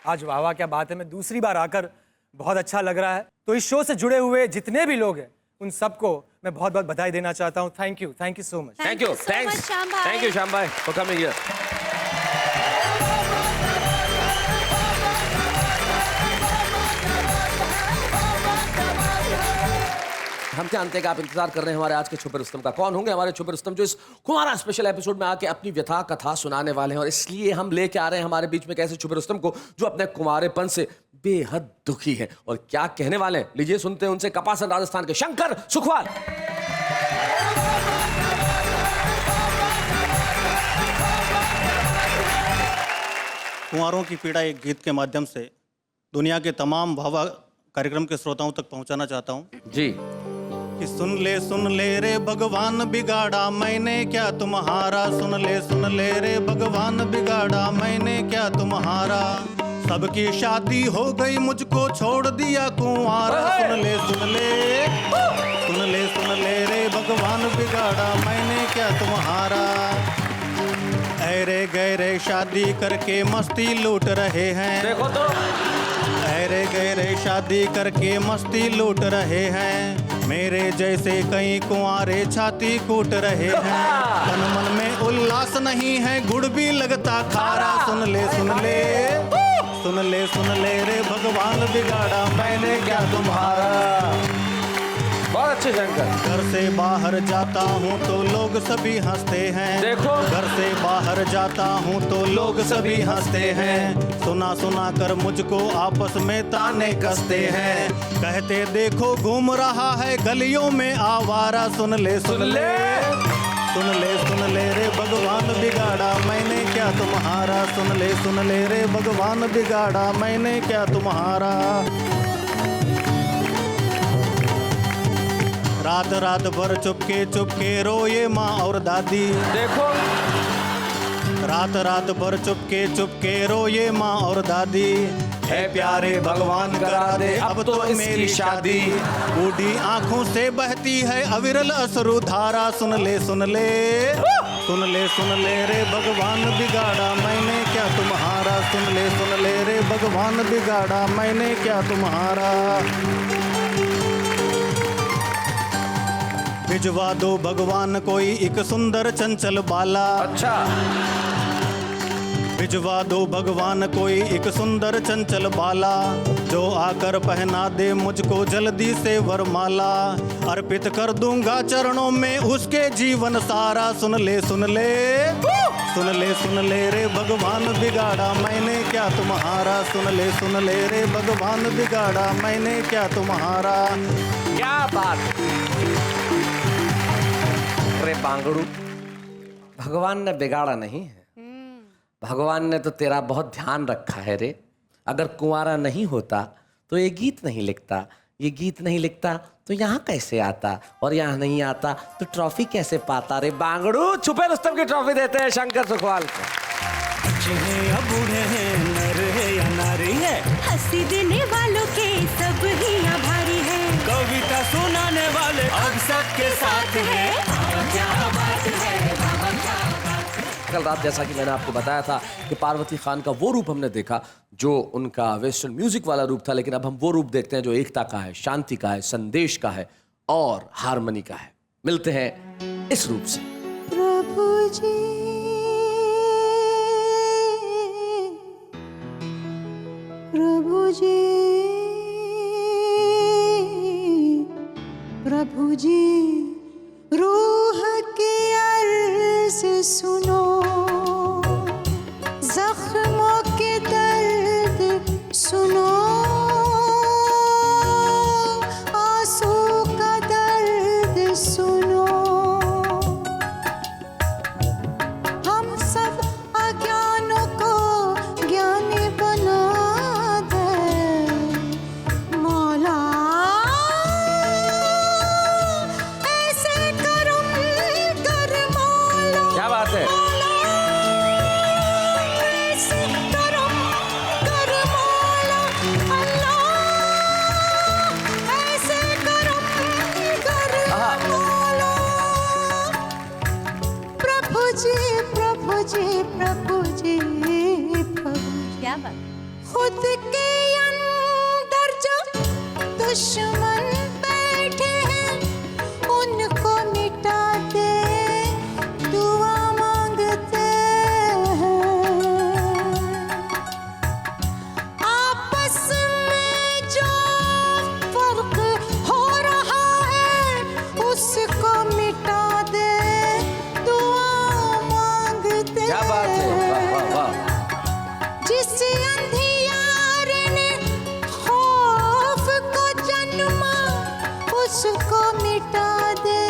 आज वाह क्या बात है, मैं दूसरी बार आकर बहुत अच्छा लग रहा है। तो इस शो से जुड़े हुए जितने भी लोग हैं उन सबको मैं बहुत बहुत बधाई देना चाहता हूँ। Thank you so much. Thank you. so much, Shyam भाई। Thank you, श्याम भाई, for coming here. हम जानते हैं कि आप इंतजार कर रहे हैं हमारे आज के छुपे रुस्तम का। कौन होंगे हमारे छुपे रुस्तम जो इस कुमारा स्पेशल एपिसोड में आके अपनी व्यथा कथा सुनाने वाले हैं, और इसलिए हम लेके आ रहे हैं हमारे बीच में कैसे छुपे रुस्तम को जो अपने कुमारेपन से बेहद दुखी है, और क्या कहने वाले हैं लीजिए सुनते हैं उनसे। कपासन राजस्थान के शंकर सुखवाल। कुंवारों की पीड़ा एक गीत के माध्यम से दुनिया के तमाम भावा कार्यक्रम के श्रोताओं तक पहुंचाना चाहता हूं जी। कि सुन ले रे भगवान बिगाड़ा मैंने क्या तुम्हारा, सुन ले रे भगवान बिगाड़ा मैंने क्या तुम्हारा, सबकी शादी हो गई मुझको छोड़ दिया कुंवारा, सुन ले रे भगवान बिगाड़ा मैंने क्या तुम्हारा, अरे गहरे शादी करके मस्ती लूट रहे हैं, देखो तो अरे गहरे शादी करके मस्ती लूट रहे हैं, मेरे जैसे कई कुंवारे छाती कूट रहे हैं, तन मन में उल्लास नहीं है गुड़ भी लगता खारा, सुन ले रे भगवान बिगाड़ा मैंने क्या तुम्हारा। बहुत अच्छे शंकर। घर से बाहर जाता हूँ तो लोग सभी हंसते हैं, देखो घर से बाहर जाता हूँ तो लोग सभी हंसते हैं, सुना कर मुझको आपस में ताने कसते हैं, कहते देखो घूम रहा है गलियों में आवारा, सुन ले सुन ले रे भगवान बिगाड़ा मैंने क्या तुम्हारा, सुन ले रे भगवान बिगाड़ा मैंने क्या तुम्हारा। रात रात भर चुपके रोए माँ और दादी, देखो रात रात भर चुपके रोए माँ और दादी। है प्यारे भगवान करा दे अब तो मेरी शादी। बूढ़ी आंखों से बहती है अविरल अश्रु धारा, सुन ले रे भगवान बिगाड़ा मैंने क्या तुम्हारा, सुन ले रे भगवान बिगाड़ा मैंने क्या तुम्हारा। भिजवा दो भगवान कोई एक सुंदर चंचल बाला, अच्छा भिजवा दो भगवान कोई एक सुंदर चंचल बाला, जो आकर पहना दे मुझको जल्दी से वरमाला। अर्पित कर दूंगा चरणों में उसके जीवन सारा, सुन ले रे भगवान बिगाड़ा मैंने क्या तुम्हारा, सुन ले रे भगवान बिगाड़ा मैंने क्या तुम्हारा। क्या बात। अरे बांगड़ू, भगवान ने बिगाड़ा नहीं है, भगवान ने तो तेरा बहुत ध्यान रखा है रे। अगर कुंवारा नहीं होता तो ये गीत नहीं लिखता, ये गीत नहीं लिखता तो यहाँ कैसे आता, और यहाँ नहीं आता तो ट्रॉफी कैसे पाता रे बांगड़ू। छुपे रुस्तम की ट्रॉफी देते हैं शंकर सुखवाल को। या बूढ़े हैं, नर है या नारी है, हंसी देने वालों के सब ही आभारी है, कविता सुनाने वाले अब सबके साथ है। कल रात जैसा कि मैंने आपको बताया था कि पार्वती खान का वो रूप हमने देखा जो उनका वेस्टर्न म्यूजिक वाला रूप था, लेकिन अब हम वो रूप देखते हैं जो एकता का है, शांति का है, संदेश का है और हारमोनी का है। मिलते हैं इस रूप से। प्रभु जी प्रभु जी प्रभु जी, रूह की अर्ज सुनो, जख्मों के दर्द सुनो, आंसू का दर्द सुनो। हम सब अज्ञानों को ज्ञानी बना दे मौला, ऐसे करम कर मौला। क्या बात है। ऐसे करम कर मौला अल्लाह, ऐसे करम कर मौला। प्रभु जी प्रभु जी प्रभु जी प्रभु। क्या बात। खुद के अंदर जो दुश्मन बैठे हैं उनको मिटा दे, दुआ मांगते हैं। आपस में जो फर्क हो रहा है उसको मिटा दे, दुआ मांगते क्या बात है, वाह वाह हैं। वाह। जिस अंधियारे ने खौफ को जन्मा उसको मिटा दे,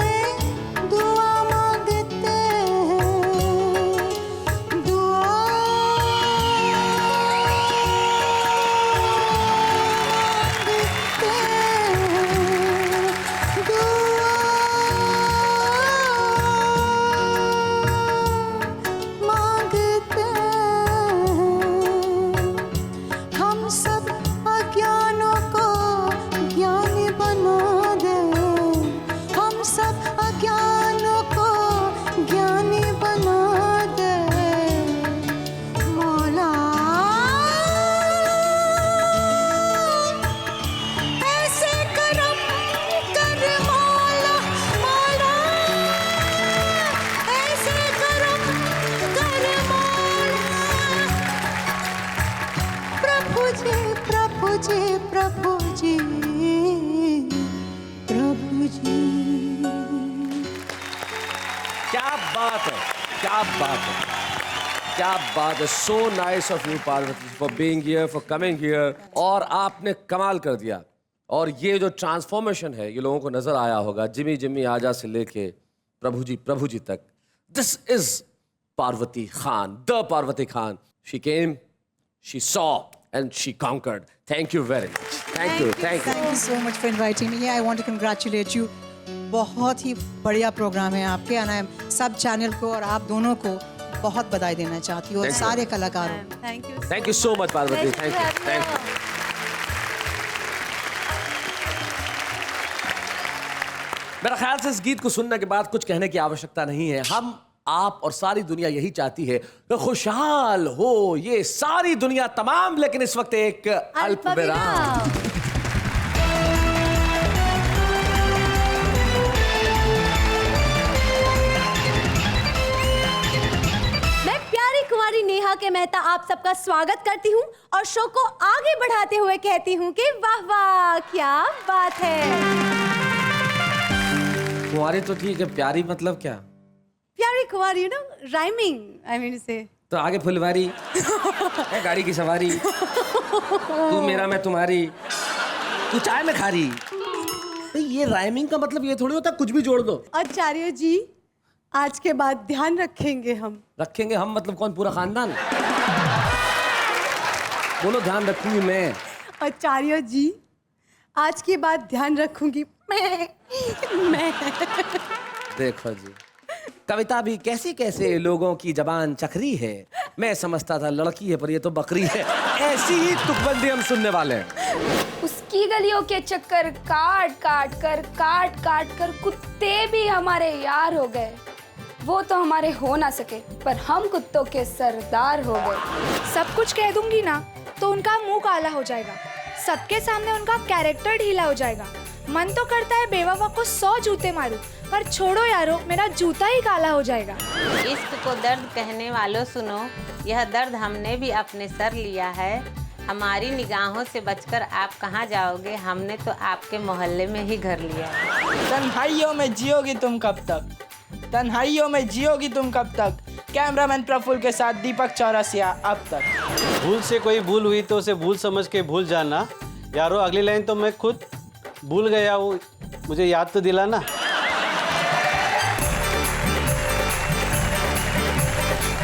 दुआ मांगते हैं, दुआ मांगते हैं, दुआ मांगते हैं। हम सब अज्ञानों को ज्ञानी बना दे, हम सब अज्ञानों को ज्ञानी बना दे मौला, ऐसे करम कर मौला, मौला ऐसे करम कर मौला। प्रभु जी प्रभु जी प्रभु जी प्रभु जी। क्या बात है, क्या बात है, क्या बात है। So nice of you Parvati for being here, for coming here. और आपने कमाल कर दिया। और ये जो ट्रांसफॉर्मेशन है ये लोगों को नजर आया होगा, जिमी जिमी आजा से लेके प्रभु जी तक। This is Parvati Khan, the Parvati Khan. She came, she saw, and she conquered. Thank you very much. Thank you. Thank you so much for inviting me. I want to congratulate you. बहुत ही बढ़िया programme है आपके, और सब channel को और आप दोनों को बहुत बधाई देना चाहती हूँ, और सारे कलाकारों। Thank you. Thank you so much, Parvati. Thank you. Thank you. मेरा ख्याल से इस गीत को सुनने के बाद कुछ कहने की आवश्यकता नहीं है। हम, आप और सारी दुनिया यही चाहती है कि खुशहाल हो ये सारी दुनिया तमाम, लेकिन इस वक्त एक अल्प विराम। मैं प्यारी कुंवारी नेहा के मेहता आप सबका स्वागत करती हूँ और शो को आगे बढ़ाते हुए कहती हूँ कि वाह वाह क्या बात है। कुंवारी तो ठीक है, प्यारी मतलब क्या? प्यारी कुंवारी, you know, rhyming, I mean से। तो आगे फुलवारी है, गाड़ी की सवारी, तू मेरा मैं तुम्हारी, तू चाय में खारी। तो ये राइमिंग का मतलब ये थोड़ी होता कुछ भी जोड़ दो। आचार्य जी, आज के बाद ध्यान रखेंगे हम। रखेंगे हम मतलब कौन, पूरा खानदान? बोलो ध्यान रखूंगी मैं। आचार्य जी, आज के बाद ध्यान रखूंगी मैं। देखो जी, कविता भी कैसे कैसे लोगों की जबान चखरी है। मैं समझता था लड़की है पर ये तो बकरी है। ऐसी ही तुकबंदी हम सुनने वाले हैं। उसकी गलियों के चक्कर काट काट कर कुत्ते भी हमारे यार हो गए। वो तो हमारे हो ना सके, पर हम कुत्तों के सरदार हो गए। सब कुछ कह दूंगी ना तो उनका मुंह काला हो जाएगा, सबके सामने उनका कैरेक्टर ढीला हो जाएगा। मन तो करता है बेवफा को 100 जूते मारूं, पर छोड़ो यारो, मेरा जूता ही काला हो जाएगा। इश्क को दर्द कहने वालों सुनो, यह दर्द हमने भी अपने सर लिया है। हमारी निगाहों से बचकर आप कहाँ जाओगे, हमने तो आपके मोहल्ले में ही घर लिया है। तन्हाइयों में जियोगी तुम कब तक, तन्हाइयों में जियोगी तुम कब तक। कैमरामैन प्रफुल्ल के साथ दीपक चौरसिया अब तक। भूल से कोई भूल हुई तो उसे भूल समझ के भूल जाना। यारो अगली लाइन तो मैं खुद भूल गया, वो मुझे याद तो दिलाना।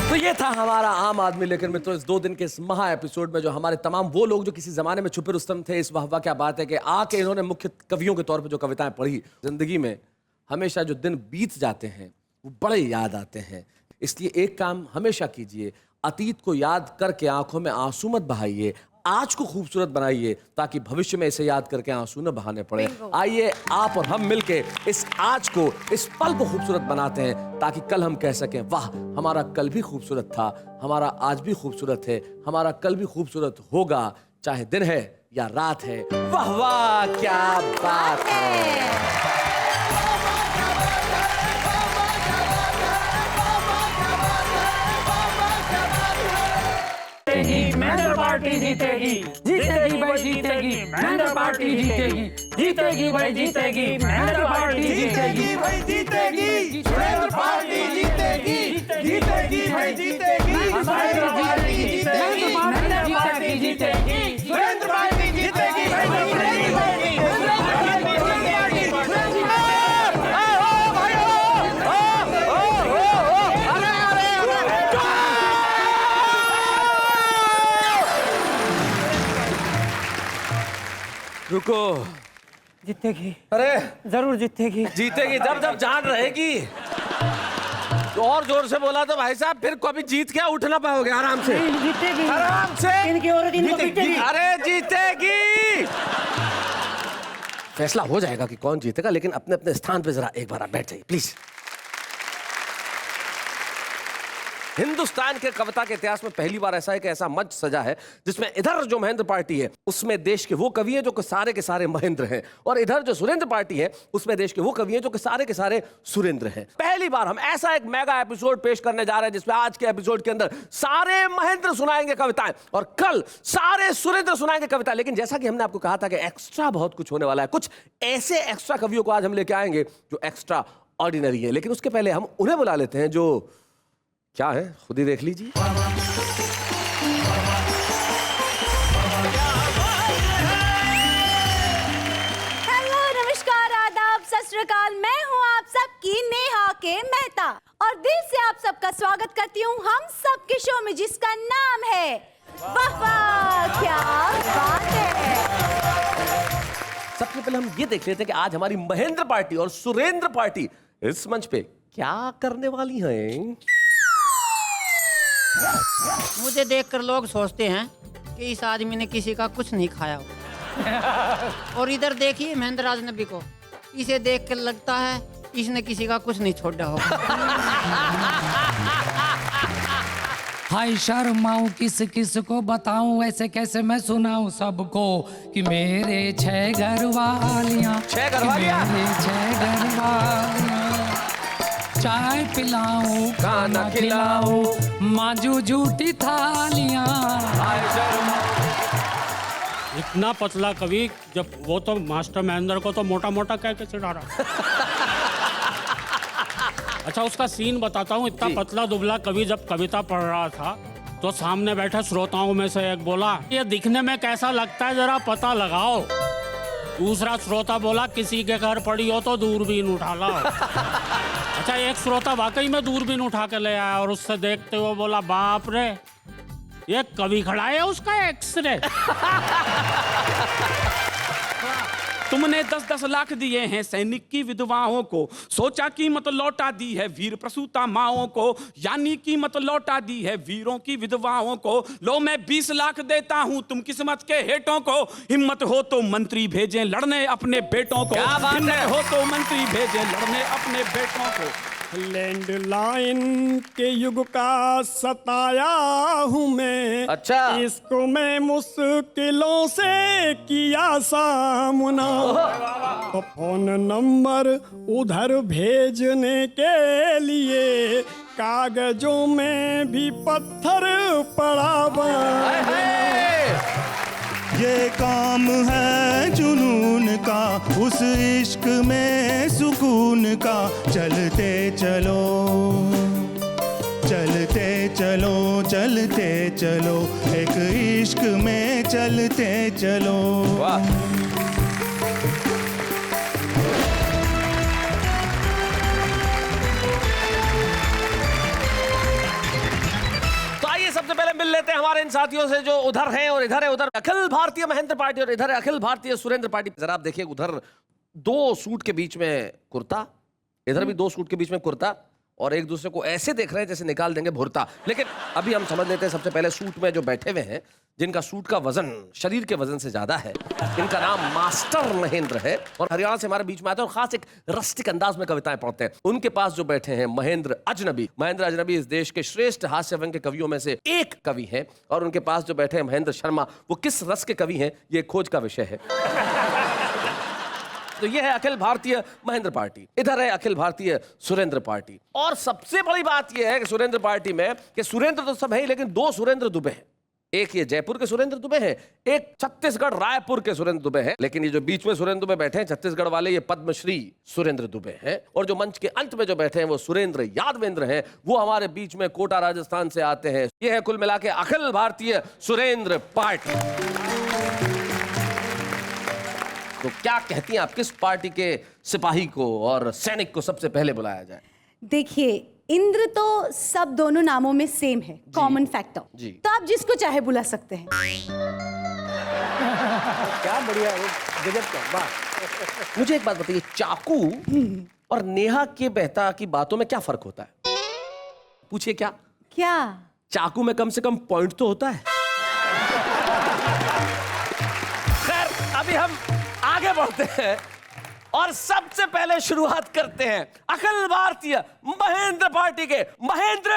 तो ये था हमारा आम आदमी। लेकिन मित्रों, इस 2 दिन के इस महा एपिसोड में जो हमारे तमाम वो लोग जो किसी जमाने में छुपे रुस्तम थे, इस वाह वाह क्या बात है कि आके इन्होंने मुख्य कवियों के तौर पे जो कविताएं पढ़ी। जिंदगी में हमेशा जो दिन बीत जाते हैं वो बड़े याद आते हैं। इसलिए एक काम हमेशा कीजिए, अतीत को याद करके आंखों में आंसू मत बहाइए, आज को खूबसूरत बनाइए ताकि भविष्य में इसे याद करके आंसू न बहाने पड़े। आइए आप और हम मिलके इस आज को, इस पल को खूबसूरत बनाते हैं ताकि कल हम कह सकें वाह हमारा कल भी खूबसूरत था, हमारा आज भी खूबसूरत है, हमारा कल भी खूबसूरत होगा, चाहे दिन है या रात है। वाह वाह क्या बात है। महेंद्र पार्टी जीतेगी, जीतेगी भाई जीतेगी, महेंद्र पार्टी जीतेगी, जीतेगी भाई जीतेगी, महेंद्र पार्टी जीतेगी, भाई जीतेगी, महेंद्र पार्टी जीतेगी, जीतेगी भाई जीतेगी, महेंद्र पार्टी जीतेगी, महेंद्र पार्टी जीतेगी, महेंद्र पार्टी जीतेगी, भाई जीतेगी। रुको, जीतेगी, अरे जरूर जीतेगी, जीतेगी जब जब जान रहेगी। तो और जोर से बोला तो भाई साहब फिर कभी जीत क्या उठ ना पाओगे। आराम से, जीतेगी, आराम से, इनकी औरत इनको पीटेगी। अरे जीतेगी। फैसला हो जाएगा कि कौन जीतेगा, लेकिन अपने अपने स्थान पे जरा एक बार आप बैठ जाइए प्लीज। हिंदुस्तान के कविता के इतिहास में पहली बार ऐसा है कि ऐसा मंच सजा है जिसमें इधर जो महेंद्र पार्टी है उसमें देश के वो कवि हैं जो कि सारे के सारे महेंद्र हैं, और इधर जो सुरेंद्र पार्टी है उसमें देश के वो कवि हैं जो कि सारे के सारे सुरेंद्र हैं। पहली बार हम ऐसा एक मेगा एपिसोड पेश करने जा रहे हैं जिसमें आज के एपिसोड के अंदर सारे महेंद्र सुनाएंगे कविताएं और कल सारे सुरेंद्र सुनाएंगे कविता। लेकिन जैसा कि हमने आपको कहा था कि एक्स्ट्रा बहुत कुछ होने वाला है, कुछ ऐसे एक्स्ट्रा कवियों को आज हम लेके आएंगे जो एक्स्ट्रा ऑर्डिनरी है। लेकिन उसके पहले हम उन्हें बुला लेते हैं जो क्या है, खुद ही देख लीजिए। हेलो, नमस्कार, आदाब, सत श्री अकाल। मैं हूँ आप सबकी नेहा के मेहता और दिल से आप सबका स्वागत करती हूँ हम सब के शो में, जिसका नाम है वाह वाह क्या बात है। सबसे पहले हम ये देख लेते हैं कि आज हमारी महेंद्र पार्टी और सुरेंद्र पार्टी इस मंच पे क्या करने वाली हैं। मुझे देखकर लोग सोचते हैं कि इस आदमी ने किसी का कुछ नहीं खाया हो। और इधर देखिए महेंद्र अजनबी को, इसे देखकर लगता है इसने किसी का कुछ नहीं छोड़ा होगा। हाय शर्माऊं किस किस को बताऊं, ऐसे कैसे मैं सुनाऊं सबको कि मेरे 6 घर वालियां, 6 घर वालियां, मेरे 6 घर वालियां, चाय पिलाऊं खाना खिलाऊं मांजू झूठी थालियां। इतना पतला कवि, जब वो तो मास्टर महेंद्र को तो मोटा मोटा कह के चिढ़ा रहा। अच्छा, उसका सीन बताता हूँ। इतना पतला दुबला कवि जब कविता पढ़ रहा था तो सामने बैठे श्रोताओं में से एक बोला, ये दिखने में कैसा लगता है जरा पता लगाओ। दूसरा श्रोता बोला, किसी के घर पड़ी हो तो दूरबीन उठा लाओ। अच्छा, एक श्रोता वाकई में दूरबीन उठा के ले आया और उससे देखते हुए बोला, बाप रे ये कवि खड़ा है, उसका एक्सरे। तुमने 10-10 लाख दिए हैं सैनिक की विधवाओं को, सोचा कीमत लौटा दी है वीर प्रसूता माओं को, यानी कीमत लौटा दी है वीरों की विधवाओं को। लो मैं 20 लाख देता हूं तुम किस्मत के हेटों को, हिम्मत हो तो मंत्री भेजें लड़ने अपने बेटों को, हिम्मत हो तो मंत्री भेजें लड़ने अपने बेटों को। लैंडलाइन के युग का सताया हूँ मैं, अच्छा इसको मैं मुश्किलों से किया सामना, तो फोन नंबर उधर भेजने के लिए कागजों में भी पत्थर पड़ा बना। ये काम है जुनून का, उस इश्क में सुकून का, चलते चलो चलते चलो चलते चलो, एक इश्क में चलते चलो। सबसे पहले मिल लेते हैं हमारे इन साथियों से जो उधर हैं और इधर है। उधर अखिल भारतीय महेंद्र पार्टी और इधर है अखिल भारतीय सुरेंद्र पार्टी। जरा आप देखिए, उधर 2 सूट के बीच में कुर्ता, इधर भी 2 सूट के बीच में कुर्ता, और एक दूसरे को ऐसे देख रहे हैं जैसे निकाल देंगे भुरता। लेकिन अभी हम समझ लेते हैं सबसे पहले सूट में जो बैठे हुए हैं, जिनका सूट का वजन शरीर के वजन से ज्यादा है, इनका नाम मास्टर महेंद्र है और हरियाणा से हमारे बीच में आते हैं और खास एक रस्टिक अंदाज में कविताएं पढ़ते हैं। उनके पास जो बैठे हैं महेंद्र अजनबी। महेंद्र अजनबी इस देश के श्रेष्ठ हास्य व्यंग्य के कवियों में से एक कवि हैं, और उनके पास जो बैठे हैं महेंद्र शर्मा, वो किस रस के कवि हैं ये खोज का विषय है। तो ये है अखिल भारतीय महेंद्र पार्टी, इधर है अखिल भारतीय सुरेंद्र पार्टी। और सबसे बड़ी बात यह है कि सुरेंद्र पार्टी में कि सुरेंद्र तो सब है, लेकिन 2 सुरेंद्र दुबे हैं। एक ये जयपुर के सुरेंद्र दुबे हैं, एक छत्तीसगढ़ रायपुर के सुरेंद्र दुबे हैं। लेकिन ये जो बीच में सुरेंद्र दुबे बैठे हैं छत्तीसगढ़ वाले, ये पद्मश्री सुरेंद्र दुबे हैं। और जो मंच के अंत में जो बैठे हैं वो सुरेंद्र यादवेंद्र हैं, वो हमारे बीच में कोटा राजस्थान से आते हैं। ये है कुल मिला के अखिल भारतीय सुरेंद्र पार्टी। तो क्या कहती हैं आप, किस पार्टी के सिपाही को और सैनिक को सबसे पहले बुलाया जाए? देखिए, इंद्र तो सब दोनों नामों में सेम है, कॉमन फैक्टर, तो आप जिसको चाहे बुला सकते हैं। क्या बढ़िया, गजब का बात। मुझे एक बात बताइए, चाकू और नेहा के बेहता की बातों में क्या फर्क होता है? पूछिए क्या? क्या? चाकू में कम से कम पॉइंट तो होता है। खैर, अभी हम आगे बढ़ते हैं और सबसे पहले शुरुआत करते हैं अखिल भारतीय महेंद्र पार्टी के महेंद्र।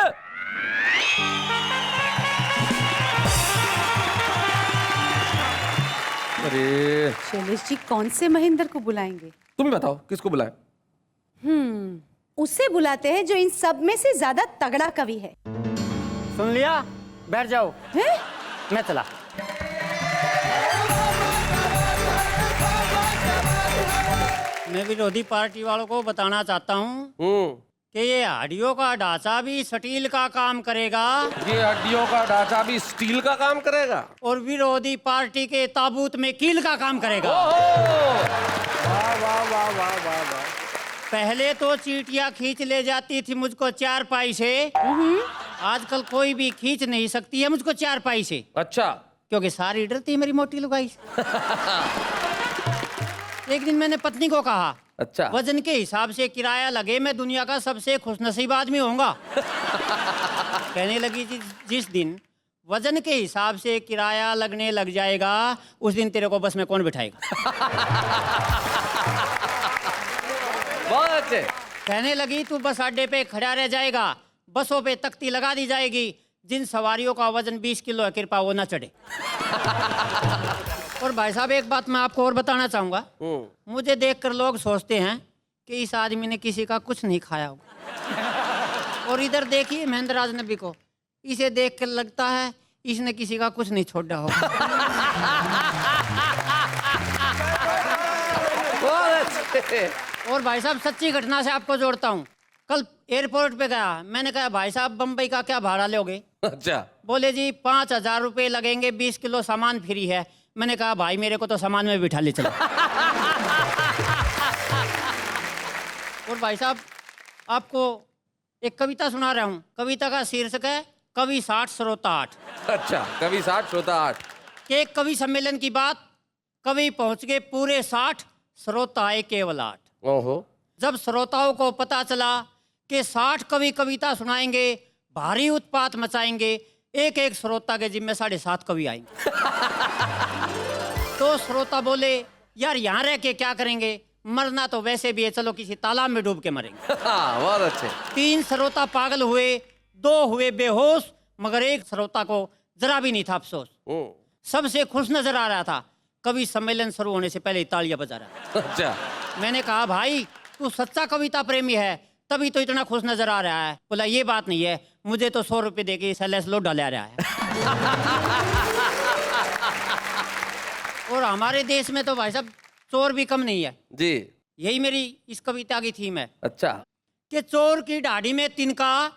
अरे शैलेश जी, कौन से महेंद्र को बुलाएंगे? तुम ही बताओ किसको बुलाएं? उसे बुलाते हैं जो इन सब में से ज्यादा तगड़ा कवि है। सुन लिया, बैठ जाओ। मैं चला। मैं विरोधी पार्टी वालों को बताना चाहता हूँ कि ये हड्डियों का ढांचा भी स्टील का काम करेगा। ये हड्डियों का ढांचा भी स्टील का काम करेगा और विरोधी पार्टी के ताबूत में कील का काम करेगा। वाह वाह वाह वाह वाह वाह। पहले तो चीटियां खींच ले जाती थी मुझको 4 पाई से। आजकल कोई भी खींच नहीं सकती है मुझको 4 पाई से। अच्छा। क्योंकि सारी डरती है मेरी मोटी लुगाई से। एक दिन मैंने पत्नी को कहा, अच्छा, वजन के हिसाब से किराया लगे मैं दुनिया का सबसे खुशनसीब आदमी होऊंगा। कहने लगी जिस दिन वजन के हिसाब से किराया लगने लग जाएगा उस दिन तेरे को बस में कौन बिठाएगा। बहुत अच्छे। कहने लगी तू बस अड्डे पे खड़ा रह जाएगा, बसों पे तख्ती लगा दी जाएगी, जिन सवारियों का वजन 20 किलो है कृपा वो ना चढ़े। और भाई साहब एक बात मैं आपको और बताना चाहूंगा, मुझे देखकर लोग सोचते हैं कि इस आदमी ने किसी का कुछ नहीं खाया होगा। और इधर देखिए महेंद्र राजनबी को, इसे देखकर लगता है इसने किसी का कुछ नहीं छोड़ा होगा। और भाई साहब सच्ची घटना से आपको जोड़ता हूँ। कल एयरपोर्ट पे गया, मैंने कहा भाई साहब बम्बई का क्या भाड़ा लोगे? अच्छा। बोले जी 5,000 रुपये लगेंगे, 20 किलो सामान फ्री है। मैंने कहा भाई मेरे को तो सामान में बिठा ले चलो। और भाई साहब आपको एक कविता सुना रहा हूँ। कविता का शीर्षक है कवि 60 श्रोता 8। अच्छा, कवि 60 श्रोता 8। एक कवि सम्मेलन की बात, कवि पहुंच गए पूरे 60, श्रोता आए केवल 8। ओहो। जब श्रोताओं को पता चला कि 60 कवि कविता सुनाएंगे, भारी उत्पात मचाएंगे, एक एक श्रोता के जिम्मे 7.5 कवि आएंगे। तो श्रोता बोले यार यहाँ रह के क्या करेंगे, मरना तो वैसे भी है, चलो किसी तालाब में डूब के मरेंगे। बहुत अच्छे। 3 श्रोता पागल हुए, 2 हुए बेहोश, मगर एक श्रोता को जरा भी नहीं था अफसोस। सबसे खुश नजर आ रहा था, कवि सम्मेलन शुरू होने से पहले तालियां बजा रहा था। अच्छा। मैंने कहा भाई तू सच्चा कविता प्रेमी है तभी तो इतना खुश नजर आ रहा है। बोला ये बात नहीं है, मुझे तो 100 रुपए देके सैलेस लो डाला रहा है। और हमारे देश में तो भाई साहब चोर भी कम नहीं है जी। यही मेरी इस कविता की थीम है। अच्छा। कि चोर की दाढ़ी में तिनका,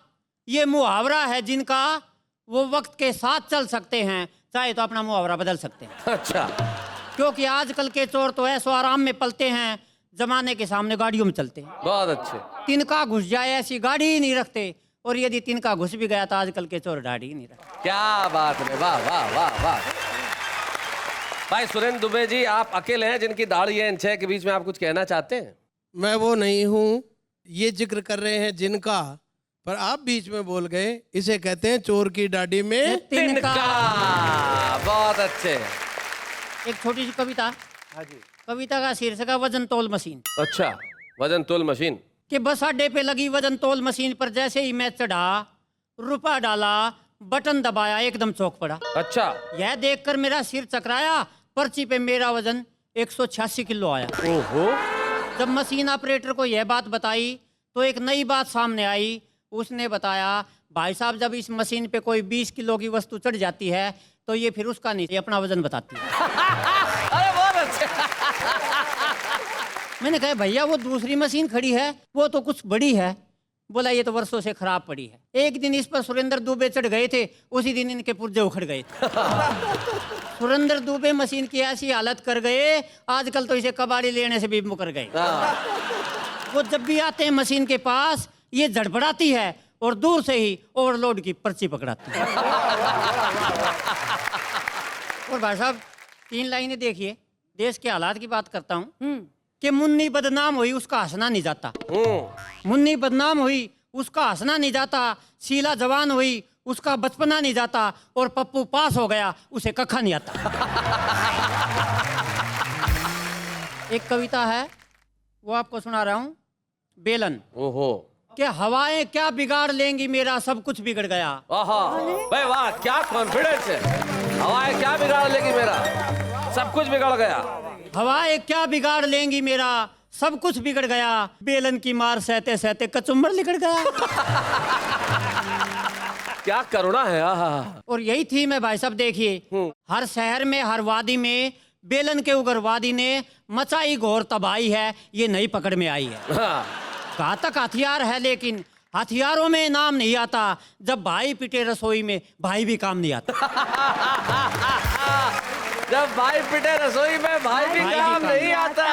ये मुहावरा है जिनका, वो वक्त के साथ चल सकते हैं, चाहे तो अपना मुहावरा बदल सकते हैं। अच्छा। क्योंकि आजकल के चोर तो ऐसो आराम में पलते हैं, जमाने के सामने गाड़ियों में चलते हैं। बहुत अच्छे। तिनका घुस जाए ऐसी गाड़ी ही नहीं रखते, और यदि तिनका घुस भी गया तो आजकल के चोर दाढ़ी ही नहीं रखते। क्या बात है, वाह वाह वाह वाह। भाई सुरेंद्र दुबे जी, आप अकेले हैं जिनकी दाढ़ी है इन 6 के बीच में, आप कुछ कहना चाहते हैं? मैं वो नहीं हूँ, ये जिक्र कर रहे हैं जिनका, पर आप बीच में बोल गए। इसे कहते हैं चोर की दाढ़ी में तिनका। बहुत अच्छे। एक छोटी सी कविता। हाँ जी। कविता का शीर्षक है वजन तोल मशीन। अच्छा, वजन तोल मशीन। कि बस अड्डे पे लगी वजन तोल मशीन पर जैसे ही मैं चढ़ा, रुपया डाला, बटन दबाया, एकदम चौक पड़ा। अच्छा। यह देखकर मेरा सिर चकराया, पर्ची पे मेरा वजन 186 किलो आया। ओहो। जब मशीन ऑपरेटर को यह बात बताई तो एक नई बात सामने आई। उसने बताया भाई साहब जब इस मशीन पे कोई 20 किलो की वस्तु चढ़ जाती है तो ये फिर उसका नहीं, ये अपना वजन बताती है। अरे बहुत अच्छे। मैंने कहा भैया वो दूसरी मशीन खड़ी है वो तो कुछ बड़ी है। बोला ये तो वर्षों से खराब पड़ी है। एक दिन इस पर सुरेंद्र दुबे चढ़ गए थे, उसी दिन इनके पुर्जे उखड़ गए थे। सुरेंद्र दुबे मशीन की ऐसी हालत कर गए, आजकल तो इसे कबाड़ी लेने से भी मुकर गए। वो जब भी आते हैं मशीन के पास ये झड़पड़ाती है और दूर से ही ओवरलोड की पर्ची पकड़ाती है। और भाई साहब 3 लाइनें देखिए, देश के हालात की बात करता हूँ। कि मुन्नी बदनाम हुई उसका हंसना नहीं जाता, मुन्नी बदनाम हुई उसका हंसना नहीं जाता, शीला जवान हुई उसका बचपना नहीं जाता, और पप्पू पास हो गया उसे कखा नहीं आता। एक कविता है वो आपको सुना रहा हूँ, बेलन। ओहो। कि हवाएं क्या बिगाड़ लेंगी मेरा सब कुछ बिगड़ गया। भाई वाह, क्या कॉन्फिडेंस है। हवाएं क्या बिगाड़ लेगी मेरा सब कुछ बिगड़ गया। हवाएं क्या बिगाड़ लेंगी मेरा सब कुछ बिगड़ गया, बेलन की मार सहते सहते कचुम्बर लिगड़ गया। क्या करुणा है। और यही थीम है भाई साहब, देखिए हर शहर में हर वादी में बेलन के उग्रवादी ने मचाई घोर तबाही है, ये नई पकड़ में आई है। घातक हथियार है लेकिन हथियारों में नाम नहीं आता, जब भाई पिटे रसोई में भाई भी काम नहीं आता। जब भाई पिटे रसोई में भाई भी काम नहीं आता।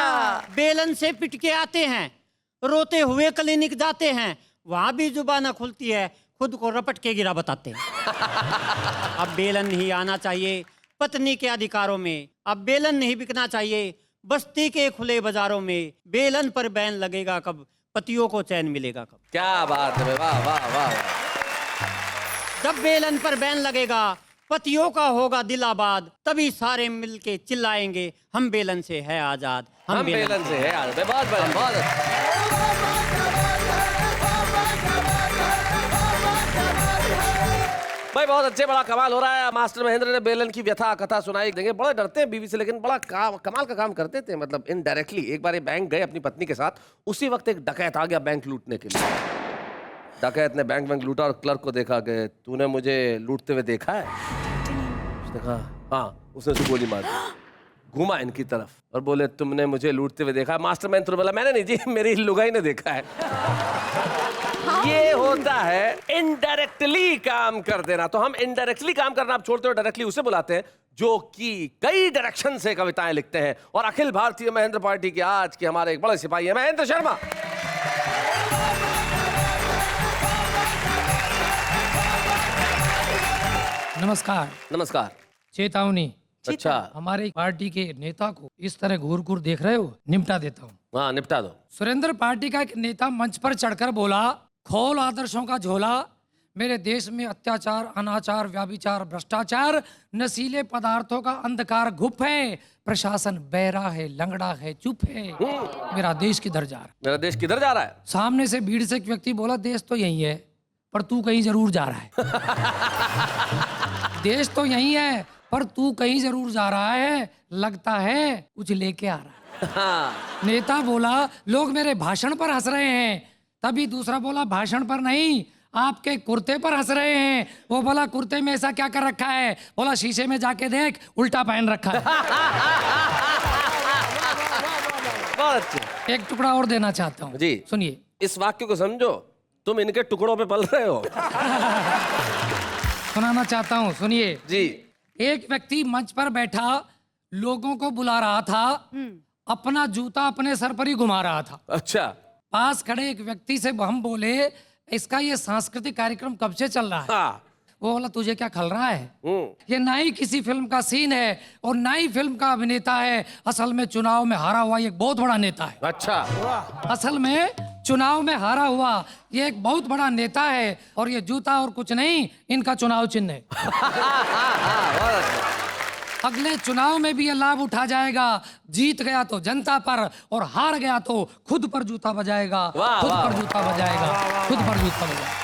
बेलन से पिट के आते हैं, रोते हुए क्लिनिक जाते हैं, वहाँ भी जुबान खुलती है, खुद को रपट के गिरा बताते हैं। अब बेलन नहीं आना चाहिए पत्नी के अधिकारों में, अब बेलन नहीं बिकना चाहिए बस्ती के खुले बाजारों में। बेलन पर बैन लगेगा कब, पतियों को चैन मिलेगा कब। क्या बात है, वाह वाह वाह। जब बेलन पर बैन लगेगा, पतियों का होगा दिल आबाद, तभी सारे मिलके चिल्लाएंगे हम बेलन से है आजाद, हम बेलन से है आजाद। बहुत बढ़िया, बहुत अच्छा। भाई बहुत अच्छे, बड़ा कमाल हो रहा है। मास्टर महेंद्र ने बेलन की व्यथा कथा सुनाई। देंगे, बड़े डरते हैं बीवी से, लेकिन बड़ा कमाल का काम करते थे, मतलब इनडायरेक्टली। एक बार ये बैंक गए अपनी पत्नी के साथ, उसी वक्त एक डकैत आ गया बैंक लूटने के लिए। डकैत ने बैंक लूटा और क्लर्क को देखा कि तूने मुझे लूटते हुए देखा है? उसने कहा हाँ। उसने उसे गोली मार दी। घूमा इनकी तरफ और बोले तुमने मुझे लूटते हुए देखा है? मास्टर महेंद्र बोला मैंने नहीं जी, मेरी लुगाई ने देखा है। ये होता है इनडायरेक्टली काम कर देना। तो हम इनडायरेक्टली काम करना आप छोड़ते हो, डायरेक्टली उसे बुलाते हैं जो कि कई डायरेक्शन से कविताएं लिखते हैं। और अखिल भारतीय महेंद्र पार्टी के आज के हमारे एक बड़े सिपाही है महेंद्र शर्मा। नमस्कार। नमस्कार। चेतावनी। अच्छा। हमारे पार्टी के नेता को इस तरह घूर घूर देख रहे हो, निपटा देता हूँ। हाँ निपटा दो। सुरेंद्र पार्टी का एक नेता मंच पर चढ़कर बोला, खोल आदर्शों का झोला, मेरे देश में अत्याचार, अनाचार, व्याभिचार, भ्रष्टाचार, नशीले पदार्थों का अंधकार गुफ है, प्रशासन बहरा है, लंगड़ा है, चुप है, मेरा देश किधर जा रहा है? मेरा देश किधर जा रहा है? सामने से भीड़ से एक व्यक्ति बोला, देश तो यही है पर तू कहीं जरूर जा रहा है। देश तो यही है पर तू कहीं जरूर जा रहा है, लगता है कुछ लेके आ रहा है। नेता बोला, लोग मेरे भाषण पर हंस रहे हैं। तभी दूसरा बोला, भाषण पर नहीं, आपके कुर्ते पर हंस रहे हैं। वो बोला, कुर्ते में ऐसा क्या कर रखा है? बोला, शीशे में जाके देख, उल्टा पहन रखा है। बहुत अच्छे। एक टुकड़ा और देना चाहता हूँ जी, सुनिए। इस वाक्य को समझो, तुम इनके टुकड़ों पे पल रहे हो। सुनाना चाहता हूँ, सुनिए जी। एक व्यक्ति मंच पर बैठा लोगों को बुला रहा था, अपना जूता अपने सर पर ही घुमा रहा था। अच्छा। पास खड़े एक व्यक्ति से हम बोले, इसका ये सांस्कृतिक कार्यक्रम कब से चल रहा है? हाँ। वो बोला, तुझे क्या खल रहा है? ये ना ही किसी फिल्म का सीन है और ना ही फिल्म का अभिनेता है। असल में चुनाव में हारा हुआ ये एक बहुत बड़ा नेता है। अच्छा। असल में चुनाव में हारा हुआ ये एक बहुत बड़ा नेता है और ये जूता और कुछ नहीं, इनका चुनाव चिन्ह है। अगले चुनाव में भी ये लाभ उठा जाएगा। जीत गया तो जनता पर और हार गया तो खुद पर जूता बजाएगा, खुद पर जूता बजाएगा, खुद पर जूता बजाएगा।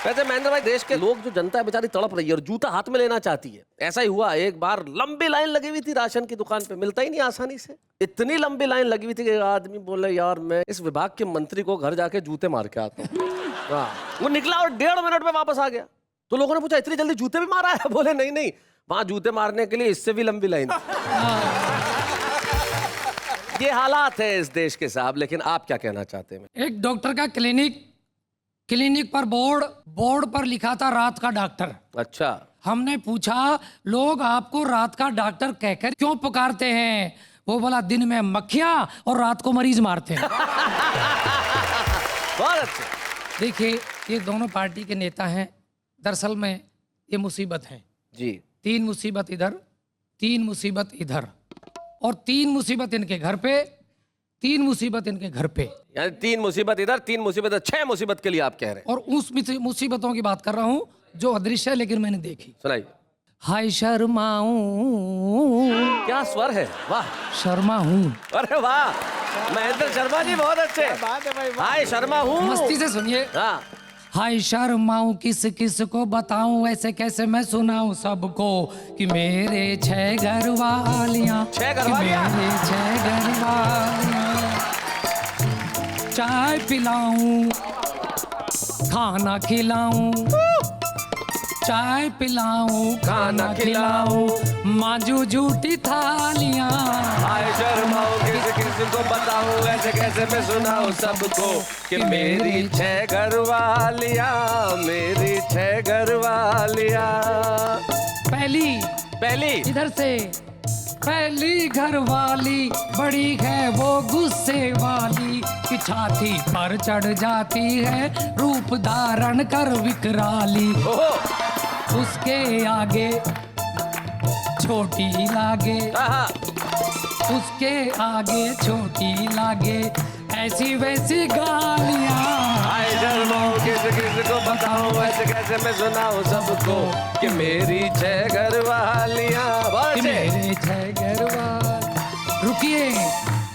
वैसे महेंद्र भाई, देश के लोग जो जनता बेचारी तड़प रही है और जूता हाथ में लेना चाहती है। ऐसा ही हुआ, एक बार लंबी लाइन लगी हुई थी राशन की दुकान पे, मिलता ही नहीं आसानी से। इतनी लंबी लाइन लगी हुई थी कि आदमी बोले, यार मैं इस विभाग के मंत्री को घर जाके जूते मार के आता हूँ। वो निकला और 1.5 मिनट में वापस आ गया। तो लोगों ने पूछा, इतनी जल्दी जूते भी मारा है? बोले नहीं नहीं, वहां जूते मारने के लिए इससे भी लंबी लाइन। ये हालात है इस देश के साहब, लेकिन आप क्या कहना चाहते हैं? एक डॉक्टर का क्लिनिक पर बोर्ड पर लिखा था रात का डॉक्टर। अच्छा। हमने पूछा, लोग आपको रात का डॉक्टर कहकर क्यों पुकारते हैं? वो बोला, दिन में मक्खियां और रात को मरीज मारते हैं। बहुत अच्छे। देखिए, ये दोनों पार्टी के नेता हैं। दरअसल में ये मुसीबत है जी। 3 मुसीबत इधर, 3 मुसीबत इधर और 3 मुसीबत इनके घर पे, 3 मुसीबत इनके घर पे। यानी 3 मुसीबत इधर, 3 मुसीबत, 6 मुसीबत के लिए आप कह रहे हैं। और उस मुसीबतों की बात कर रहा हूँ जो अदृश्य है लेकिन मैंने देखी। सुनाइए। हाय शर्माऊं। क्या स्वर है, वाह। शर्मा हूँ। अरे वाह, महेंद्र शर्मा जी बहुत अच्छे। हाय शर्मा हूँ। मस्ती से सुनिए। हाँ। हाय शर्माऊं, किस किस को बताऊं, ऐसे कैसे मैं सुनाऊं सबको कि मेरे 6 घर वालियां, 6 घर वालियां, मेरे 6 घर वालियां। चाय पिलाऊं, खाना खिलाऊं, चाय पिलाऊं, खाना खिलाऊं, मांजू झूठी थालियां। हाय शर्माऊं, किसी को बताऊं, ऐसे कैसे मैं सुनाऊं सबको कि मेरी 6 घर वालियां, मेरी 6 घर वालियां। पहली इधर से पहली घर वाली बड़ी है वो गुस्से वाली कि छाती पर चढ़ जाती है रूप धारण कर विकराली। उसके आगे छोटी लागे, उसके आगे छोटी लागे, ऐसी वैसी गालियाँ। किसी को बताऊं ऐसे कैसे मैं सुनाऊं सबको कि मेरी 6 घर वालियाँ, कि मेरे 6 घर वाली। रुकिए,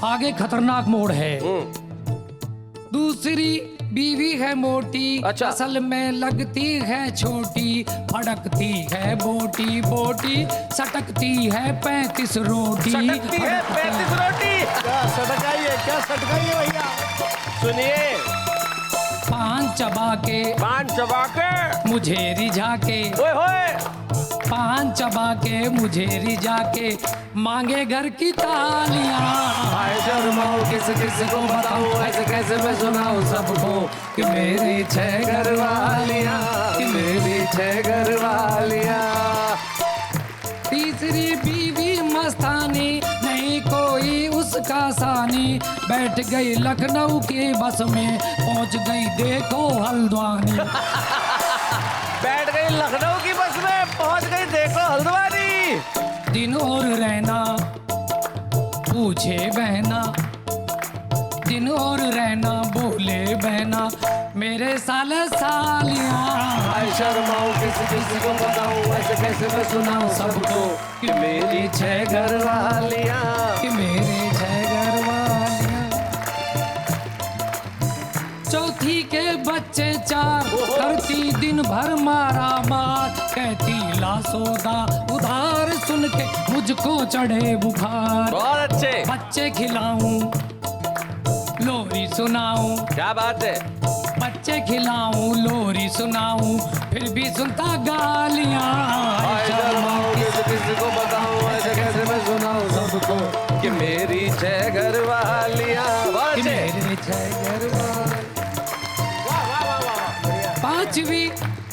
आगे खतरनाक मोड़ है। दूसरी बीवी है मोटी, अच्छा। असल में लगती है छोटी, फड़कती है बोटी बोटी, सटकती है 35 रोटी। सटकती है 35 रोटी। क्या सटकाई है, क्या सटकाई है भैया? सुनिए। पान चबा के मुझे रिझा के, ओए होए। पान चबा के मुझे रिझा के, मांगे घर की तालियां। हाय शर्माओ किस को बताऊं ऐसे कैसे मैं सुनाऊं सबको कि मेरी 6 घर वालियां, कि मेरी 6 घर वालियां। तीसरी बीवी मस्तानी, नहीं कोई उसका सानी, बैठ गई लखनऊ के बस में, पहुंच गई देखो हल्द्वानी। बैठ गई लखनऊ की बस में, पहुंच गई देखो हल्द्वानी। दिन और रहना पूछे बहना, दिन और रहना बोले बहना, मेरे साले सालियाँ। हाय शर्माओ किस को बताऊं ऐसे कैसे मैं सुनाऊं सबको कि मेरी 6 घर वालियाँ, कि मेरे 6 घर वालियाँ। चौथी के बच्चे 4, करती दिन भर मारा मार, कहती ला सौदा उधार, सुन के मुझको चढ़े बुखार। बहुत अच्छे। बच्चे खिलाऊं लोरी सुनाऊं, क्या बात है। बच्चे खिलाऊं लोरी सुनाऊं, फिर भी सुनता गालियां। हाय शर्माओ किस को बताऊं ऐसे कैसे मैं सुनाऊं सबको कि मेरी 6 घर वालियाँ, कि मेरे 6 घर वालियाँ। 5वीं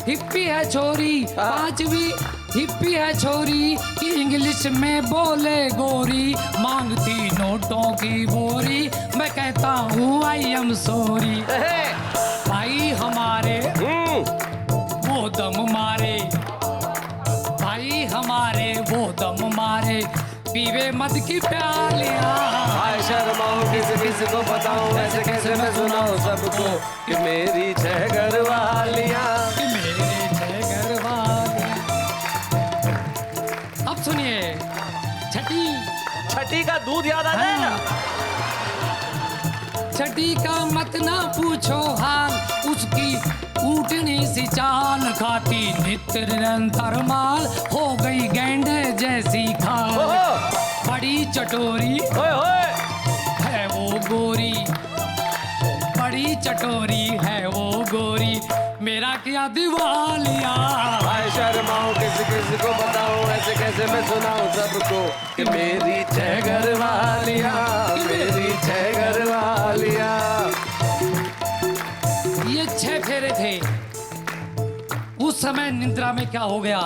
हिप्पी है छोरी, 5वीं हिप्पी है छोरी, कि इंग्लिश में बोले गोरी, मांगती नोटों की बोरी, मैं कहता हूँ आई एम सॉरी। भाई हमारे वो दम मारे, भाई हमारे वो दम मारे, पीवे मद की प्यालियाँ। हाय शर्माओ किस को बताऊं ऐसे कैसे मैं सुनाऊं सबको कि मेरी 6 घर वालियाँ, कि मेरे 6 घर वालियाँ। अब सुनिए, छठी का दूध याद आ जाएगा। छठी का मत ना पूछो हाल, उसकी ऊटनी सी चाल, खाती नित्य निरंतर माल, हो गई गैंडे जैसी खाल। बड़ी चटोरी है वो गोरी, बड़ी चटोरी है वो गोरी, मेरा क्या दिवालिया। हाय शर्माओ किस को बताऊं ऐसे कैसे मैं सुनाऊं सबको कि मेरी 6 घर वालियाँ, मेरी 6 घर वालियाँ। ये 6 फेरे थे। उस समय निद्रा में क्या हो गया,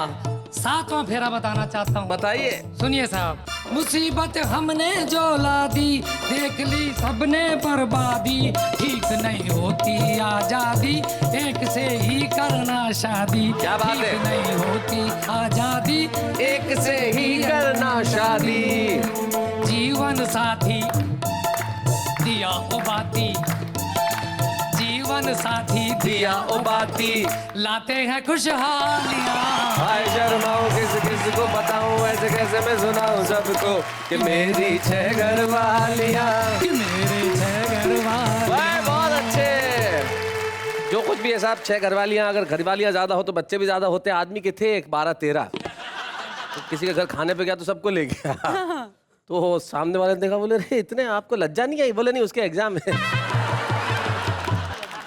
7वां फेरा बताना चाहता हूँ। बताइए। सुनिए साहब। मुसीबत हमने जो ला दी, देख ली सबने बर्बादी, ठीक नहीं होती आजादी, एक से ही करना शादी। क्या बात है। ठीक नहीं होती आजादी, एक से ही करना शादी। जीवन साथी दिया ओ बाती, जीवन साथी दिया ओ बाती, लाते हैं खुशहालियाँ। हाय शर्माओ किस को बताऊं ऐसे कैसे मैं सुनाऊं सबको कि मेरी 6 घर वालियाँ, कि मेरे 6 घर वालियाँ। बहुत अच्छे। जो कुछ भी है साहब, 6 घर वालियाँ। अगर घर वालियाँ ज्यादा हो तो बच्चे भी ज्यादा होते। आदमी के थे 12-13, तो किसी के घर खाने पे गया तो सबको ले गया। तो सामने वाले ने देखा, बोले रे इतने आपको लज्जा नहीं आई? बोले नहीं, उसके एग्जाम है।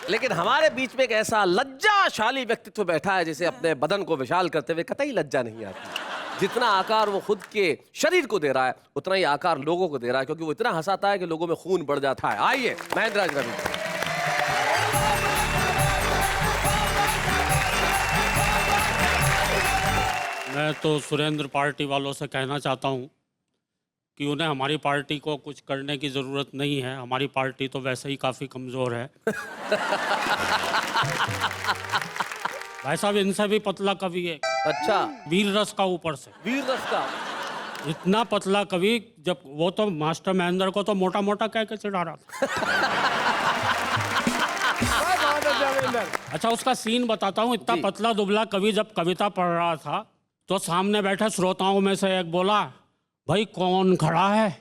लेकिन हमारे बीच में एक ऐसा लज्जाशाली व्यक्तित्व बैठा है जिसे अपने बदन को विशाल करते हुए कतई लज्जा नहीं आती। जितना आकार वो खुद के शरीर को दे रहा है, उतना ही आकार लोगों को दे रहा है, क्योंकि वो इतना हंसाता है कि लोगों में खून बढ़ जाता है। आइए महेंद्र राज रवि। मैं तो सुरेंद्र पार्टी वालों से कहना चाहता हूँ कि उन्हें हमारी पार्टी को कुछ करने की ज़रूरत नहीं है। हमारी पार्टी तो वैसे ही काफ़ी कमज़ोर है। भाई साहब, इनसे भी पतला कवि है। अच्छा, वीर रस का ऊपर से। वीर रस का इतना पतला कवि, जब वो तो मास्टर महेंद्र को तो मोटा मोटा कह के चिढ़ा रहा था। अच्छा, उसका सीन बताता हूँ। इतना पतला दुबला कवि जब कविता पढ़ रहा था तो सामने बैठे श्रोताओं में से एक बोला, भाई कौन खड़ा है?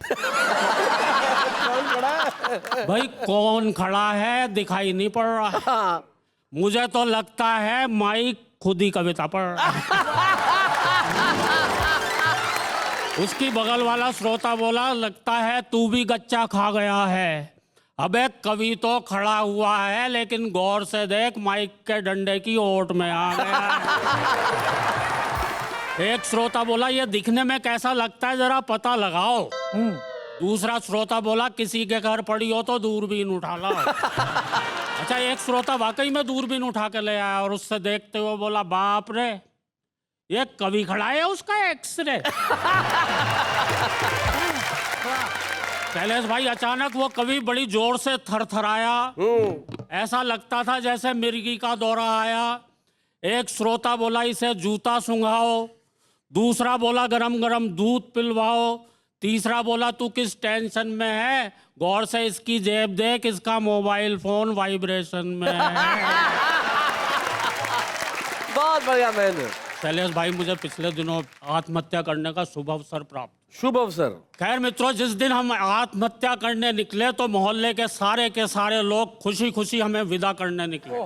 भाई कौन खड़ा है, दिखाई नहीं पड़ रहा। मुझे तो लगता है माइक खुद ही कविता पढ़ रहा है। उसकी बगल वाला श्रोता बोला, लगता है तू भी गच्चा खा गया है। अबे कवि तो खड़ा हुआ है, लेकिन गौर से देख माइक के डंडे की ओट में आ गया। एक श्रोता बोला, ये दिखने में कैसा लगता है, जरा पता लगाओ। दूसरा श्रोता बोला, किसी के घर पड़ी हो तो दूरबीन उठा ला। अच्छा, एक श्रोता वाकई में दूरबीन उठा के ले आया और उससे देखते हुए बोला, बाप रे, ये कवि खड़ा है, उसका एक्सरे। शैलेश भाई, अचानक वो कवि बड़ी जोर से थरथराया। ऐसा लगता था जैसे मिर्गी का दौरा आया। एक श्रोता बोला, इसे जूता सुंघाओ। दूसरा बोला, गरम गरम दूध पिलवाओ। तीसरा बोला, तू किस टेंशन में है, गौर से इसकी जेब देख, इसका मोबाइल फोन वाइब्रेशन में है। बहुत बढ़िया महेंद्र। शैलेश भाई, मुझे पिछले दिनों आत्महत्या करने का शुभ अवसर प्राप्त। शुभ अवसर? खैर मित्रों, जिस दिन हम आत्महत्या करने निकले तो मोहल्ले के सारे लोग खुशी खुशी हमें विदा करने निकले।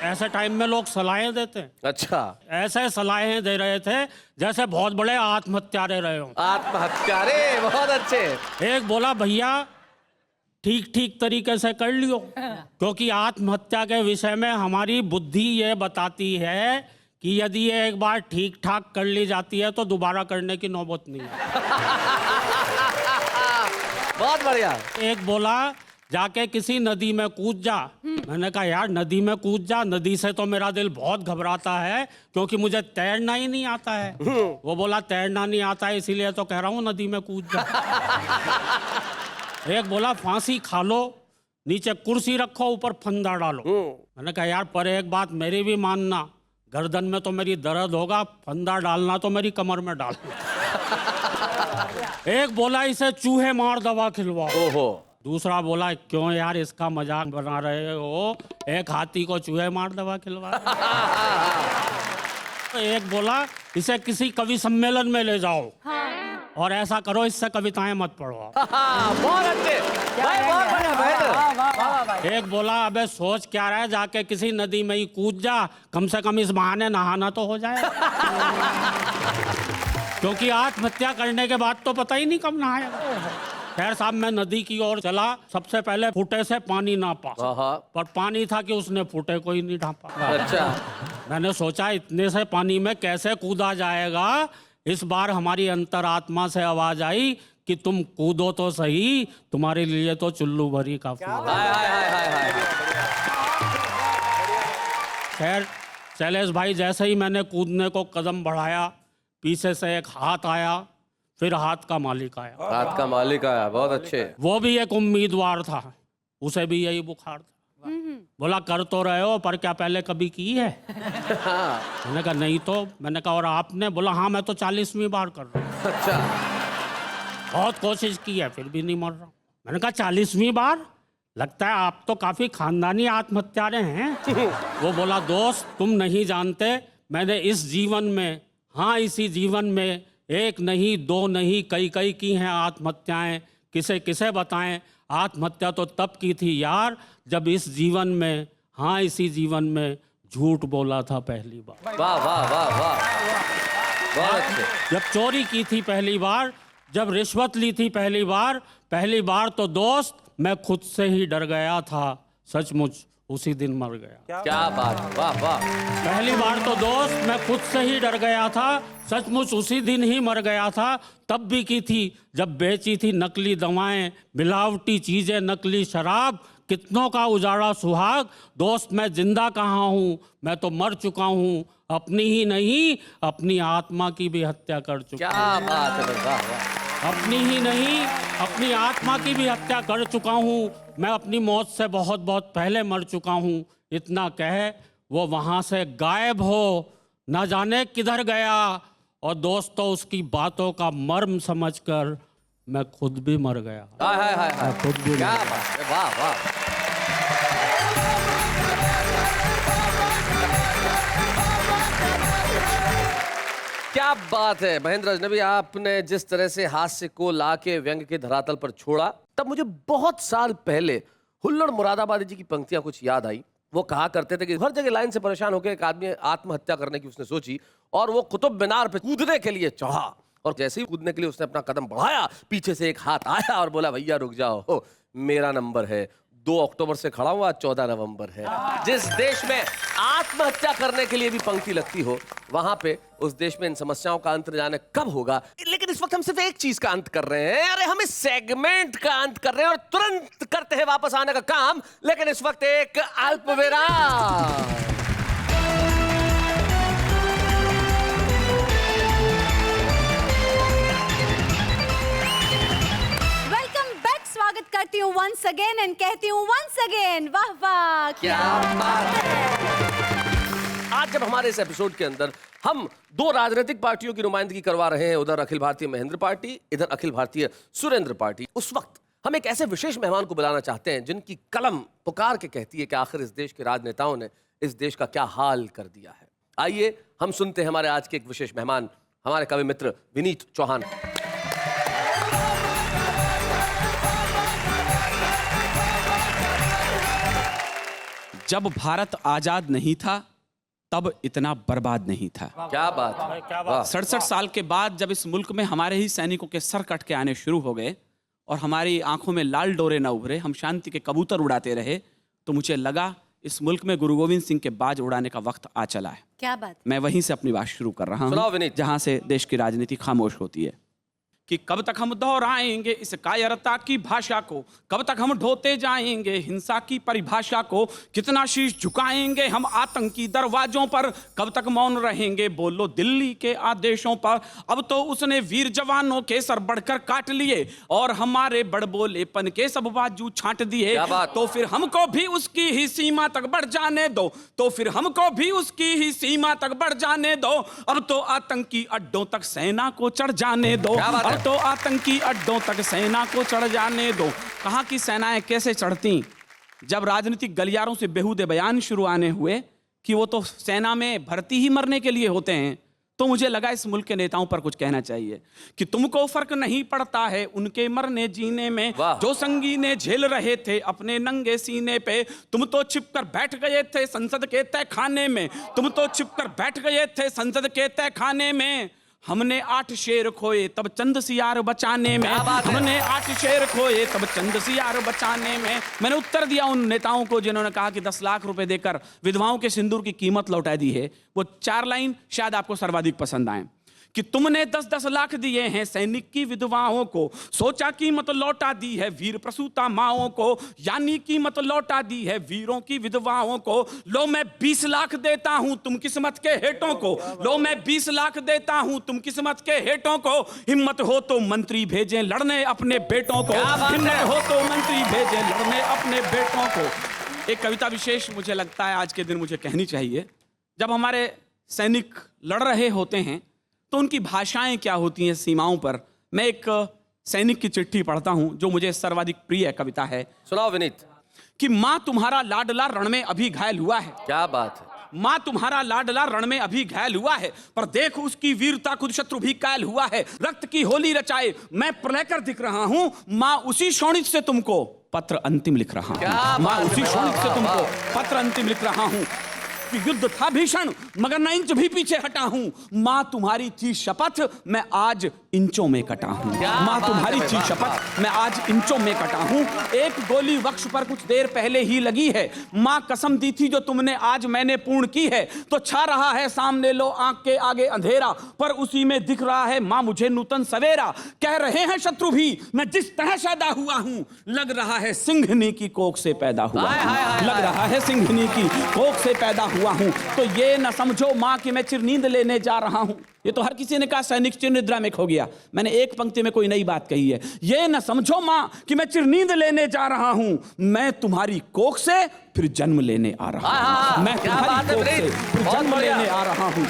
ऐसे टाइम में लोग सलाहें देते हैं। अच्छा, ऐसे सलाहें दे रहे थे जैसे बहुत बड़े आत्महत्यारे रहे हों। आत्महत्यारे, बहुत अच्छे। एक बोला, भैया ठीक ठीक तरीके से कर लियो, क्योंकि आत्महत्या के विषय में हमारी बुद्धि ये बताती है कि यदि ये एक बार ठीक ठाक कर ली जाती है तो दोबारा करने की नौबत नहीं है। बहुत बढ़िया। एक बोला, जाके किसी नदी में कूद जा। मैंने कहा, यार नदी में कूद जा, नदी से तो मेरा दिल बहुत घबराता है क्योंकि मुझे तैरना ही नहीं आता है। वो बोला, तैरना नहीं आता है इसीलिए तो कह रहा हूँ नदी में कूद जा। एक बोला, फांसी खा लो, नीचे कुर्सी रखो, ऊपर फंदा डालो। मैंने कहा, यार पर एक बात मेरी भी मानना, गर्दन में तो मेरी दर्द होगा, फंदा डालना तो मेरी कमर में डालना। एक बोला, इसे चूहे मार दवा खिलवाओ। ओहो। दूसरा बोला, क्यों यार इसका मजाक बना रहे हो, एक हाथी को चूहे मार दवा खिलवा। एक बोला, इसे किसी कवि सम्मेलन में ले जाओ और ऐसा करो इससे कविताएं मत पढ़ो। बहुत अच्छे भाई, बहुत बढ़िया। एक बोला, अबे सोच क्या रहा है, जाके किसी नदी में ही कूद जा, कम से कम इस बहाने नहाना तो हो जाए। क्योंकि आत्महत्या करने के बाद तो पता ही नहीं कब नहाएगा। खैर साहब, मैं नदी की ओर चला। सबसे पहले फुटे से पानी नापा, पर पानी था कि उसने फुटे को ही नहीं ढांपा। अच्छा। मैंने सोचा, इतने से पानी में कैसे कूदा जाएगा। इस बार हमारी अंतरात्मा से आवाज आई कि तुम कूदो तो सही, तुम्हारे लिए तो चुल्लू भरी काफी। खैर शैलेश भाई, जैसे ही मैंने कूदने को कदम बढ़ाया, पीछे से एक हाथ आया, फिर हाथ का मालिक आया। हाथ का मालिक आया, बहुत अच्छे। वो भी एक उम्मीदवार था, उसे भी यही बुखार था। बोला, कर तो रहे हो, पर क्या पहले कभी की है? मैंने कहा, नहीं तो। मैंने कहा, और आपने? बोला, हाँ मैं तो 40वीं बार कर रहा हूँ। अच्छा। बहुत कोशिश की है, फिर भी नहीं मर रहा। मैंने कहा, 40वीं बार? लगता है आप तो काफी खानदानी आत्महत्यारे हैं। वो बोला, दोस्त तुम नहीं जानते, मैंने इस जीवन में, हाँ इसी जीवन में, एक नहीं दो नहीं कई कई की हैं आत्महत्याएं। किसे किसे बताएं, आत्महत्या तो तब की थी यार जब इस जीवन में, हाँ इसी जीवन में झूठ बोला था पहली बार। वाह वाह वाह वाह, बहुत अच्छे। जब चोरी की थी पहली बार, जब रिश्वत ली थी पहली बार तो दोस्त मैं खुद से ही डर गया था, सचमुच उसी दिन मर गया। क्या बात, वाह वाह। पहली बार तो दोस्त मैं खुद से ही डर गया था, सचमुच उसी दिन ही मर गया था। तब भी की थी जब बेची थी नकली दवाएं, मिलावटी चीजें, नकली शराब, कितनों का उजाड़ा सुहाग। दोस्त मैं जिंदा कहाँ हूँ, मैं तो मर चुका हूँ, अपनी ही नहीं अपनी आत्मा की भी हत्या कर चुका। क्या बात है, वाह वाह। अपनी ही नहीं, अपनी आत्मा की भी हत्या कर चुका हूँ। मैं अपनी मौत से बहुत बहुत पहले मर चुका हूँ। इतना कहे वो वहाँ से गायब हो, न जाने किधर गया। और दोस्तों, उसकी बातों का मर्म समझकर मैं खुद भी मर गया। हाय हाय हाय हाय, खुद भी क्या बात है, वाह वाह। क्या बात है महेंद्र अजनबी, आपने जिस तरह से हास्य को लाके व्यंग के धरातल पर छोड़ा, तब मुझे बहुत साल पहले हुल्लड़ मुरादाबादी जी की पंक्तियां कुछ याद आई। वो कहा करते थे कि हर जगह लाइन से परेशान होकर एक आदमी आत्महत्या करने की उसने सोची और वो कुतुब मीनार पे कूदने के लिए चढ़ा, और जैसे ही कूदने के लिए उसने अपना कदम बढ़ाया, पीछे से एक हाथ आया और बोला, भैया रुक जाओ, मेरा नंबर है। 2 अक्टूबर से खड़ा हुआ, 14 नवंबर है। जिस देश में आत्महत्या करने के लिए भी पंक्ति लगती हो, वहां पे उस देश में इन समस्याओं का अंत न जाने कब होगा। लेकिन इस वक्त हम सिर्फ एक चीज का अंत कर रहे हैं। अरे हम इस सेगमेंट का अंत कर रहे हैं और तुरंत करते हैं वापस आने का काम। लेकिन इस वक्त एक अल्प विराम। स्वागत करती हूँ वंस अगेन एंड कहती हूँ वंस अगेन, वाह वाह क्या बात है। आज जब हमारे इस एपिसोड के अंदर हम 2 राजनीतिक पार्टियों की नुमाइंदगी करवा रहे हैं, उधर अखिल भारतीय महेंद्र पार्टी, इधर अखिल भारतीय सुरेंद्र पार्टी, उस वक्त हम एक ऐसे विशेष मेहमान को बुलाना चाहते हैं जिनकी कलम पुकार के कहती है कि आखिर इस देश के राजनेताओं ने इस देश का क्या हाल कर दिया है। आइए हम सुनते हैं हमारे आज के एक विशेष मेहमान, हमारे कवि मित्र विनीत चौहान। जब भारत आजाद नहीं था तब इतना बर्बाद नहीं था। क्या बात है, क्या बात। 67 साल के बाद जब इस मुल्क में हमारे ही सैनिकों के सर कट के आने शुरू हो गए और हमारी आंखों में लाल डोरे न उभरे, हम शांति के कबूतर उड़ाते रहे, तो मुझे लगा इस मुल्क में गुरु गोविंद सिंह के बाज उड़ाने का वक्त आ चला है। क्या बात। मैं वहीं से अपनी बात शुरू कर रहा हूँ, जहाँ से देश की राजनीति खामोश होती है। कि कब तक हम दोहराएंगे इस कायरता की भाषा को, कब तक हम ढोते जाएंगे हिंसा की परिभाषा को, कितना शीश झुकाएंगे हम आतंकी दरवाजों पर, कब तक मौन रहेंगे बोलो दिल्ली के आदेशों पर। अब तो उसने वीर जवानों के सर बढ़कर काट लिए और हमारे बड़बोलेपन के सब बाजू छांट दिए। तो फिर हमको भी उसकी ही सीमा तक बढ़ जाने दो, तो फिर हमको भी उसकी ही सीमा तक बढ़ जाने दो। अब तो आतंकी अड्डों तक सेना को चढ़ जाने दो, अब तो आतंकी अड्डों तक सेना को चढ़ जाने दो। कहाँ की सेनाएं कैसे चढ़ती? जब राजनीतिक गलियारों से बेहुदे बयान शुरू आने हुए कि वो तो सेना में भर्ती ही मरने के लिए होते हैं, तो मुझे लगा इस मुल्क के नेताओं पर कुछ कहना चाहिए कि तुमको फर्क नहीं पड़ता है उनके मरने जीने में, जो संगीने झेल रहे थे अपने नंगे सीने पे। तुम तो छिपकर बैठ गए थे संसद के तय खाने में, तुम तो छिपकर बैठ गए थे संसद के तय खाने में। हमने 8 शेर खोए तब चंद सियार बचाने में, हमने 8 शेर खोए तब चंद सियार बचाने में। मैंने उत्तर दिया उन नेताओं को जिन्होंने कहा कि 10 लाख रुपए देकर विधवाओं के सिंदूर की कीमत लौटा दी है। वो 4 लाइन शायद आपको सर्वाधिक पसंद आए कि तुमने 10-10 लाख दिए हैं सैनिक की विधवाओं को, सोचा कीमत लौटा दी है वीर प्रसूता माओं को, यानी कीमत लौटा दी है वीरों की विधवाओं को। लो मैं 20 लाख देता हूं तुम किस्मत के हेटों को, लो मैं 20 लाख देता हूं तुम किस्मत के हेटों को। हिम्मत हो तो मंत्री भेजें लड़ने अपने बेटों को, हिम्मत हो तो मंत्री भेजें लड़ने अपने बेटों को। एक कविता विशेष मुझे लगता है आज के दिन मुझे कहनी चाहिए। जब हमारे सैनिक लड़ रहे होते हैं तो उनकी भाषाएं क्या होती हैं सीमाओं पर। मैं एक सैनिक की चिट्ठी पढ़ता हूं जो मुझे सर्वाधिक प्रिय कविता है। सुनाओ विनीत। कि माँ तुम्हारा लाडला रण में अभी घायल हुआ है। क्या बात है। माँ तुम्हारा लाडला रण में अभी घायल हुआ है, पर देख उसकी वीरता खुद शत्रु भी कायल हुआ है। रक्त की होली रचाए मैं प्रलय कर दिख रहा हूं, माँ उसी शोणित से तुमको पत्र अंतिम लिख रहा हूं, माँ उसी शोणित से तुमको पत्र अंतिम लिख रहा हूं। युद्ध था भीषण मगर न इंच भी पीछे हटा हूं, माँ तुम्हारी थी शपथ मैं आज इंचों में कटा हूं, माँ तुम्हारी थी शपथ मैं आज इंचों में कटा हूं। एक गोली वक्ष पर कुछ देर पहले ही लगी है, माँ कसम दी थी जो तुमने आज मैंने पूर्ण की है। तो छा रहा है सामने लो आंख के आगे अंधेरा, पर उसी में दिख रहा है माँ मुझे नूतन सवेरा। कह रहे हैं शत्रु भी मैं जिस तरह पैदा हुआ हूं, लग रहा है सिंघनी की कोख से पैदा हुआ, लग रहा है सिंघनी की कोख से पैदा हुआ हूं। तो ये न समझो माँ कि मैं चिरनींद लेने जा रहा हूं। ये तो हर किसी ने कहा सैनिक चिर निद्रा में खो गया। गया, मैंने एक पंक्ति में कोई नई बात कही है। ये न समझो माँ कि मैं चिरनींद लेने जा रहा हूं, मैं तुम्हारी कोख से फिर जन्म लेने आ रहा हूं। मैं तुम्हारी कोख से फिर जन्म लेने आ रहा हूं।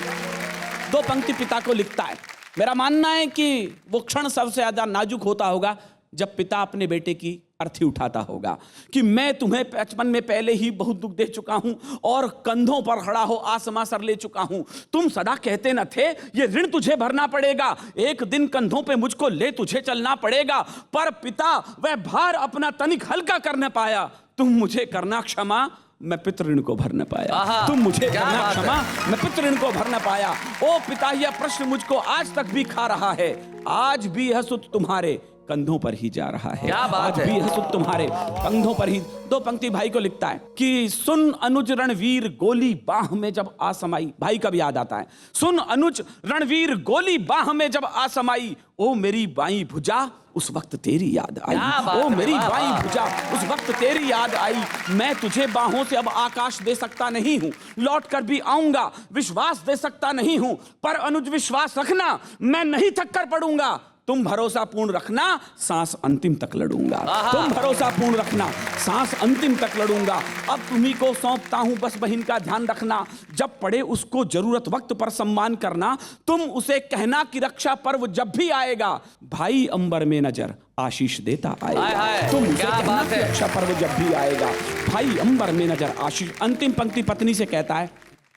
दो पंक्ति पिता को लिखता है। मेरा मानना है कि वो क्षण सबसे ज्यादा नाजुक होता होगा जब पिता अपने बेटे की अर्थी उठाता होगा कि मैं तुम्हें बचपन में पहले ही बहुत दुख दे चुका हूं और कंधों पर खड़ा हो आसमां सर ले चुका हूं। तुम सदा कहते न थे ये ऋण तुझे भरना पड़ेगा, एक दिन कंधों पे मुझको ले तुझे चलना पड़ेगा। पर पिता वह भार अपना तनिक हल्का कर न पाया। तुम मुझे करना क्षमा, मैं पितृ ऋण को भर न पाया। तुम मुझे करना क्षमा, मैं पितृ ऋण को भर न पाया। ओ पिता, यह प्रश्न मुझको आज तक भी खा रहा है। आज भी यह सुत तुम्हारे कंधों पर ही जा रहा है। आज भी यह सुत तुम्हारे कंधों पर ही। दो पंक्ति भाई को लिखता है कि सुन अनुज रणवीर गोली बाह में जब आसमाई। भाई कब याद आता है, सुन अनुज रणवीर गोली बाह में जब आसमाई, ओ मेरी बाई भुजा उस वक्त तेरी याद आई। ओ मेरी बाई भुजा उस वक्त तेरी याद आई। मैं तुझे बाहों से अब आकाश दे सकता नहीं हूं, लौट कर भी आऊंगा, विश्वास दे सकता नहीं हूं, पर अनुज विश्वास रखना मैं नहीं थक कर पड़ूंगा। तुम भरोसा पूर्ण रखना, सांस अंतिम तक लड़ूंगा। तुम भरोसा पूर्ण रखना, सांस अंतिम तक लड़ूंगा। अब तुम्ही को सौंपता हूं बस बहन का ध्यान रखना, जब पड़े उसको जरूरत वक्त पर सम्मान करना। तुम उसे कहना कि रक्षा पर्व जब भी आएगा, भाई अंबर में नजर आशीष देता आएगा। तुम उसे कहना कि रक्षा पर्व जब भी आएगा, भाई अंबर में नजर आशीष। अंतिम पंक्ति पत्नी से कहता है,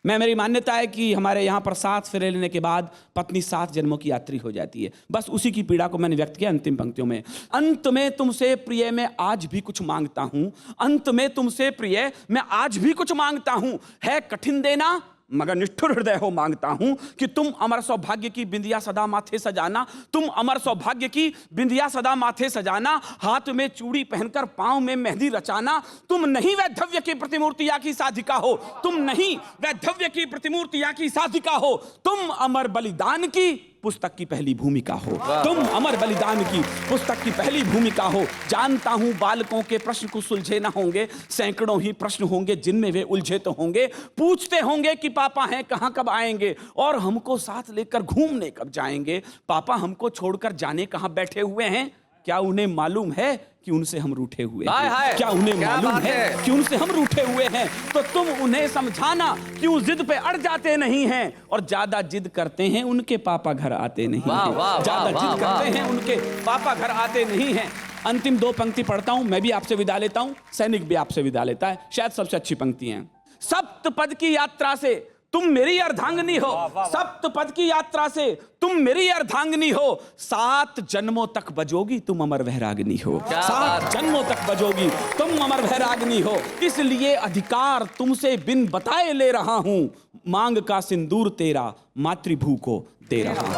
मेरी मान्यता है कि हमारे यहाँ पर 7 फेरे लेने के बाद पत्नी 7 जन्मों की यात्री हो जाती है। बस उसी की पीड़ा को मैंने व्यक्त किया अंतिम पंक्तियों में। अंत में तुमसे प्रिय मैं आज भी कुछ मांगता हूं, अंत में तुमसे प्रिय मैं आज भी कुछ मांगता हूं। है कठिन देना मगर निष्ठुर हृदय हो मांगता हूं कि तुम अमर सौभाग्य की बिंदिया सदा माथे सजाना। तुम अमर सौभाग्य की बिंदिया सदा माथे सजाना, हाथ में चूड़ी पहनकर पांव में मेहंदी रचाना। तुम नहीं वैधव्य की प्रतिमूर्तियां की साधिका हो, तुम नहीं वैधव्य की प्रतिमूर्तियां की साधिका हो, तुम अमर बलिदान की पुस्तक की पहली भूमिका हो। तुम अमर बलिदान की पुस्तक की पहली भूमिका हो। जानता हूं बालकों के प्रश्न को सुलझे ना होंगे, सैकड़ों ही प्रश्न होंगे जिनमें वे उलझे तो होंगे। पूछते होंगे कि पापा हैं कहां कब आएंगे और हमको साथ लेकर घूमने कब जाएंगे। पापा हमको छोड़कर जाने कहां बैठे हुए हैं, क्या उन्हें मालूम है कि उनसे हम रूठे हुए हैं? क्या उन्हें मालूम है कि उनसे हम रूठे हुए हैं? तो तुम उन्हें समझाना क्यों जिद पे अड़ जाते नहीं हैं और ज्यादा जिद करते हैं उनके पापा घर आते नहीं हैं। ज्यादा जिद करते हैं उनके पापा घर आते नहीं हैं। अंतिम 2 पंक्ति पढ़ता हूं, मैं भी आपसे विदा लेता हूं, सैनिक भी आपसे विदा लेता है। शायद सबसे अच्छी पंक्ति है। सप्तपद की यात्रा से तुम मेरी अर्धांगिनी हो, सप्तपद की यात्रा से तुम मेरी अर्धांगिनी हो। 7 जन्मों तक बजोगी तुम अमर वैरागिनी हो, 7 जन्मों तक बजोगी तुम अमर वैरागिनी हो। इसलिए अधिकार तुमसे बिन बताए ले रहा हूं, मांग का सिंदूर तेरा मातृभू को दे रहा हूं।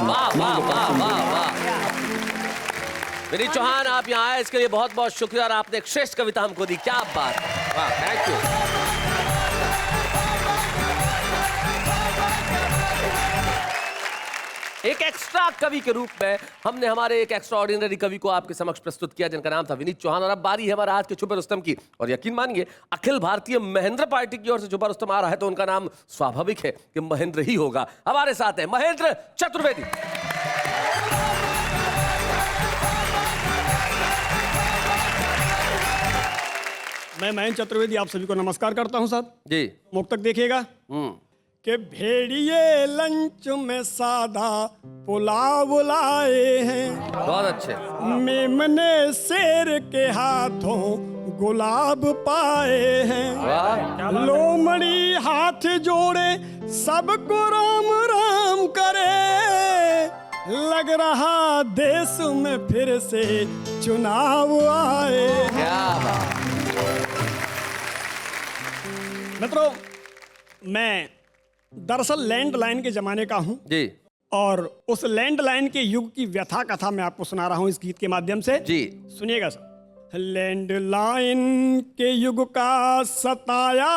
विनीत चौहान, आप यहाँ आए इसके लिए बहुत बहुत शुक्रिया और आपने एक श्रेष्ठ कविता हमको दी। क्या बात, वाह, थैंक यू। एक एक्स्ट्रा कवि के रूप में हमने हमारे एक एक्स्ट्रा ऑर्डिनरी कवि को आपके समक्ष प्रस्तुत किया जिनका नाम था विनीत चौहान। और अब बारी है हमारे आज के छुपे रुस्तम की। और यकीन मानिए अखिल भारतीय महेंद्र पार्टी की ओर से छुपा रुस्तम आ रहा है तो उनका नाम स्वाभाविक है कि महेंद्र ही होगा। हमारे साथ है महेंद्र चतुर्वेदी। मैं महेंद्र चतुर्वेदी आप सभी को नमस्कार करता हूं साहब जी। मुक्तक देखिएगा कि भेड़िए लंच में सादा पुलाव लाए हैं, बहुत अच्छे। मेमने शेर के हाथों गुलाब पाए हैं, लोमड़ी हाथ जोड़े सबको राम राम करे, लग रहा देश में फिर से चुनाव आए हैं। मित्रों, मैं दरअसल लैंडलाइन के जमाने का हूं जी, और उस लैंडलाइन के युग की व्यथा कथा मैं आपको सुना रहा हूं इस गीत के माध्यम से जी। सुनिएगा सर। लैंडलाइन के युग का सताया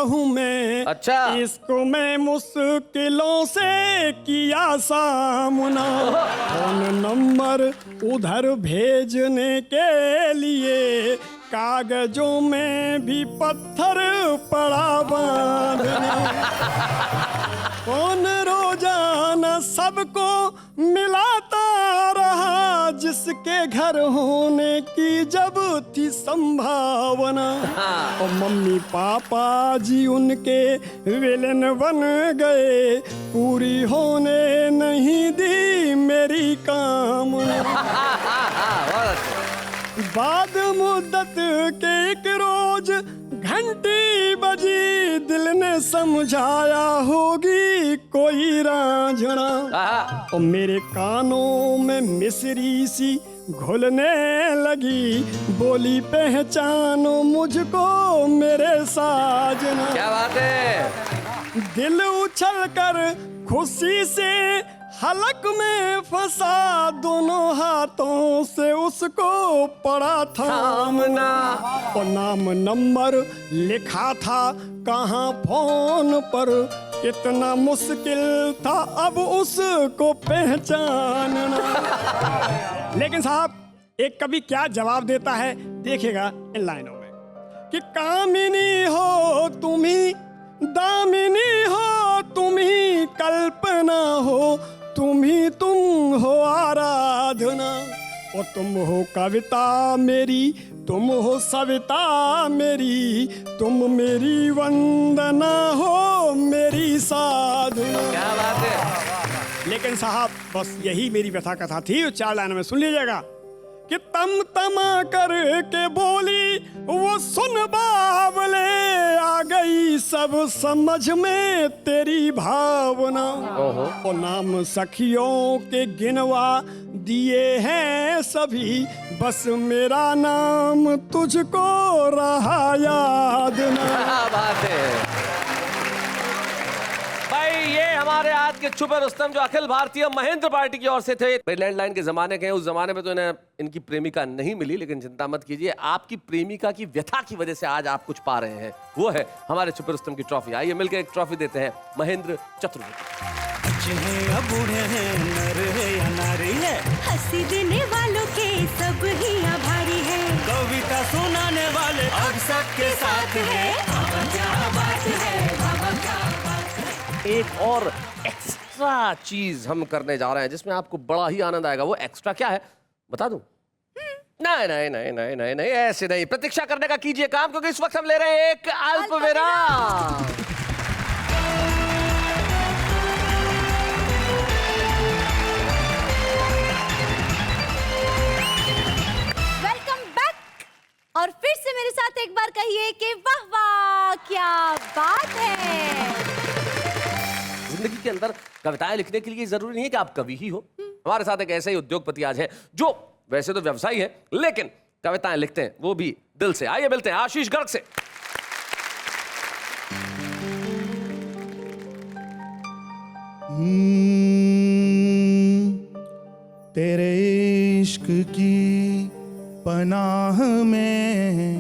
हूं मैं, अच्छा, इसको मैं मुश्किलों से किया सामना, फोन नंबर उधर भेजने के लिए कागजों में भी पत्थर पड़ा बांधने। कौन रोजाना सबको मिलाता रहा, जिसके घर होने की जब थी संभावना। और मम्मी पापा जी उनके विलन बन गए, पूरी होने नहीं दी मेरी कामना। बाद मुद्दत के एक रोज घंटी बजी, दिल ने समझाया होगी कोई रांझना। और मेरे कानों में मिश्री सी घुलने लगी, बोली पहचानो मुझको मेरे साजना। क्या बात है। दिल उछल कर खुशी से हलक में फंसा, दोनों हाथों से उसको पड़ा थामना। और नाम नंबर लिखा था कहाँ फोन पर, इतना मुश्किल था अब उसको पहचानना। लेकिन साहब एक कवि क्या जवाब देता है देखिएगा इन लाइनों में कि कामिनी हो तुम्ही, दामिनी हो तुम्ही, कल्पना हो तुम्ही, तुम हो आराधना। और तुम हो कविता मेरी, तुम हो सविता मेरी, तुम मेरी वंदना हो मेरी साधना। क्या बात है। लेकिन साहब बस यही मेरी व्यथा कथा थी, 4 लाइनों में सुन लीजिएगा कि तम तमा करके बोली वो सुन बावले, आ गई सब समझ में तेरी भावना। और नाम सखियों के गिनवा दिए हैं सभी, बस मेरा नाम तुझको रहा याद ना। क्या बात है भाई। ये हमारे आज के छुपे रुस्तम जो अखिल भारतीय महेंद्र पार्टी की ओर से थे। लैंडलाइन के जमाने के हैं, उस जमाने में तो इन्हें इनकी प्रेमिका नहीं मिली, लेकिन चिंता मत कीजिए, आपकी प्रेमिका की व्यथा की वजह से आज आप कुछ पा रहे हैं। वो है हमारे छुपे रुस्तम की ट्रॉफी। आइए मिलकर एक ट्रॉफी देते हैं महेंद्र चतुर्वेदी। बूढ़े हैं, नर है या नारी है, हंसी देने वालों के सब ही आभारी है, कविता सुनाने वाले अब सबके साथ है। क्या बात है, क्या एक और एक्स्ट्रा चीज हम करने जा रहे हैं जिसमें आपको बड़ा ही आनंद आएगा। वो एक्स्ट्रा क्या है बता दूं? नहीं नहीं नहीं नहीं नहीं नहीं ऐसे नहीं, प्रतीक्षा करने का कीजिए काम, क्योंकि इस वक्त हम ले रहे हैं एक अल्प विराम। Welcome back. और फिर से मेरे साथ एक बार कहिए कि वाह वाह क्या बात है। जिंदगी के अंदर कविताएं लिखने के लिए जरूरी नहीं है कि आप कवि ही हो। हमारे साथ एक ऐसा ही उद्योगपति आज है जो वैसे तो व्यवसायी है लेकिन कविताएं लिखते हैं वो भी दिल से। आइए मिलते हैं आशीष गर्ग से। तेरे इश्क की पनाह में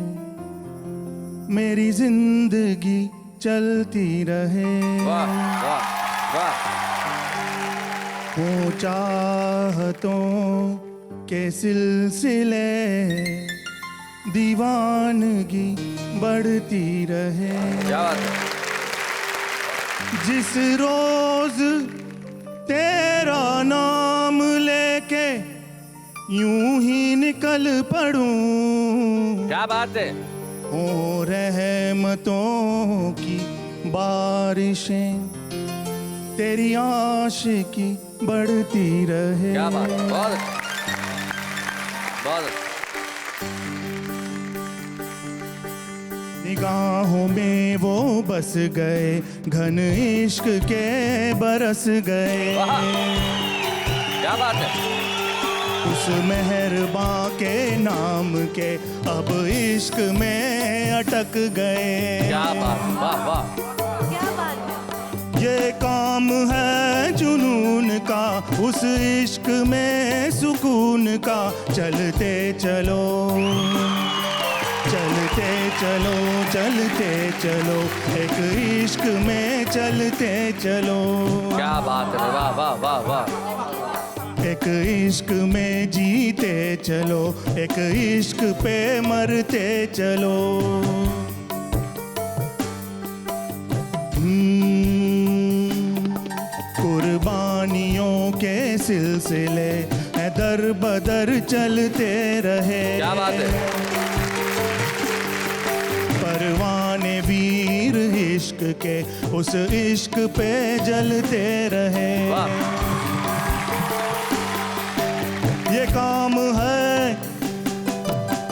मेरी जिंदगी चलती रहे। वाह वाह वाह। वो चाहतों के सिलसिले दीवानगी बढ़ती रहे। क्या बात है। जिस रोज तेरा नाम लेके यूं ही निकल पड़ूं। क्या बात है। हो रहमतों की बारिशें तेरी आशिकी बढ़ती रहे। क्या बात है। बहुत बहुत निगाहों में वो बस गए, घन इश्क के बरस गए। क्या बात है। उस मेहरबां के नाम के अब इश्क में अटक गए। क्या बात। वाह वाह। ये काम है जुनून का, उस इश्क में सुकून का। चलते चलो चलते चलो चलते चलो, एक इश्क में चलते चलो। क्या बात है। वाह वाह वाह वाह। एक इश्क में जीते चलो, एक इश्क पे मरते चलो। के सिलसिले दर बदर चलते रहे। क्या बात है। परवाने वीर इश्क के उस इश्क पे जलते रहे। ये काम है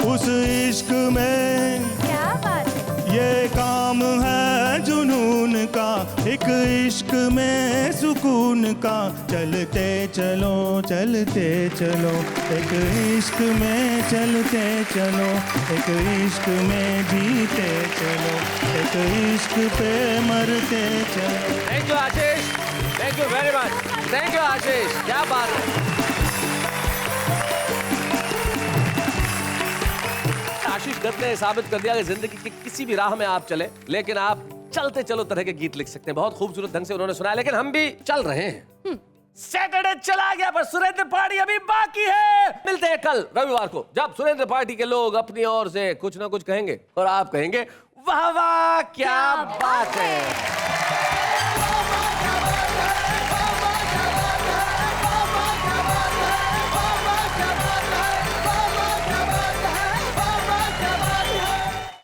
उस इश्क में, क्या बात है। ये काम है जुनून का, एक इश्क में सुकून का। चलते चलो चलते चलो, एक इश्क में चलते चलो, एक इश्क में जीते चलो, एक इश्क पे मरते चलो। Thank you Ashish, thank you very much, thank you Ashish, क्या बात है। आशीष दत्त ने साबित कर दिया कि जिंदगी की किसी भी राह में आप चले, लेकिन आप चलते चलो तरह के गीत लिख सकते हैं। बहुत खूबसूरत ढंग से उन्होंने सुनाया, लेकिन हम भी चल रहे हैं। सैटरडे चला गया पर सुरेंद्र पार्टी अभी बाकी है। मिलते हैं कल रविवार को, जब सुरेंद्र पार्टी के लोग अपनी ओर से कुछ ना कुछ कहेंगे और आप कहेंगे वाह वाह क्या बात है।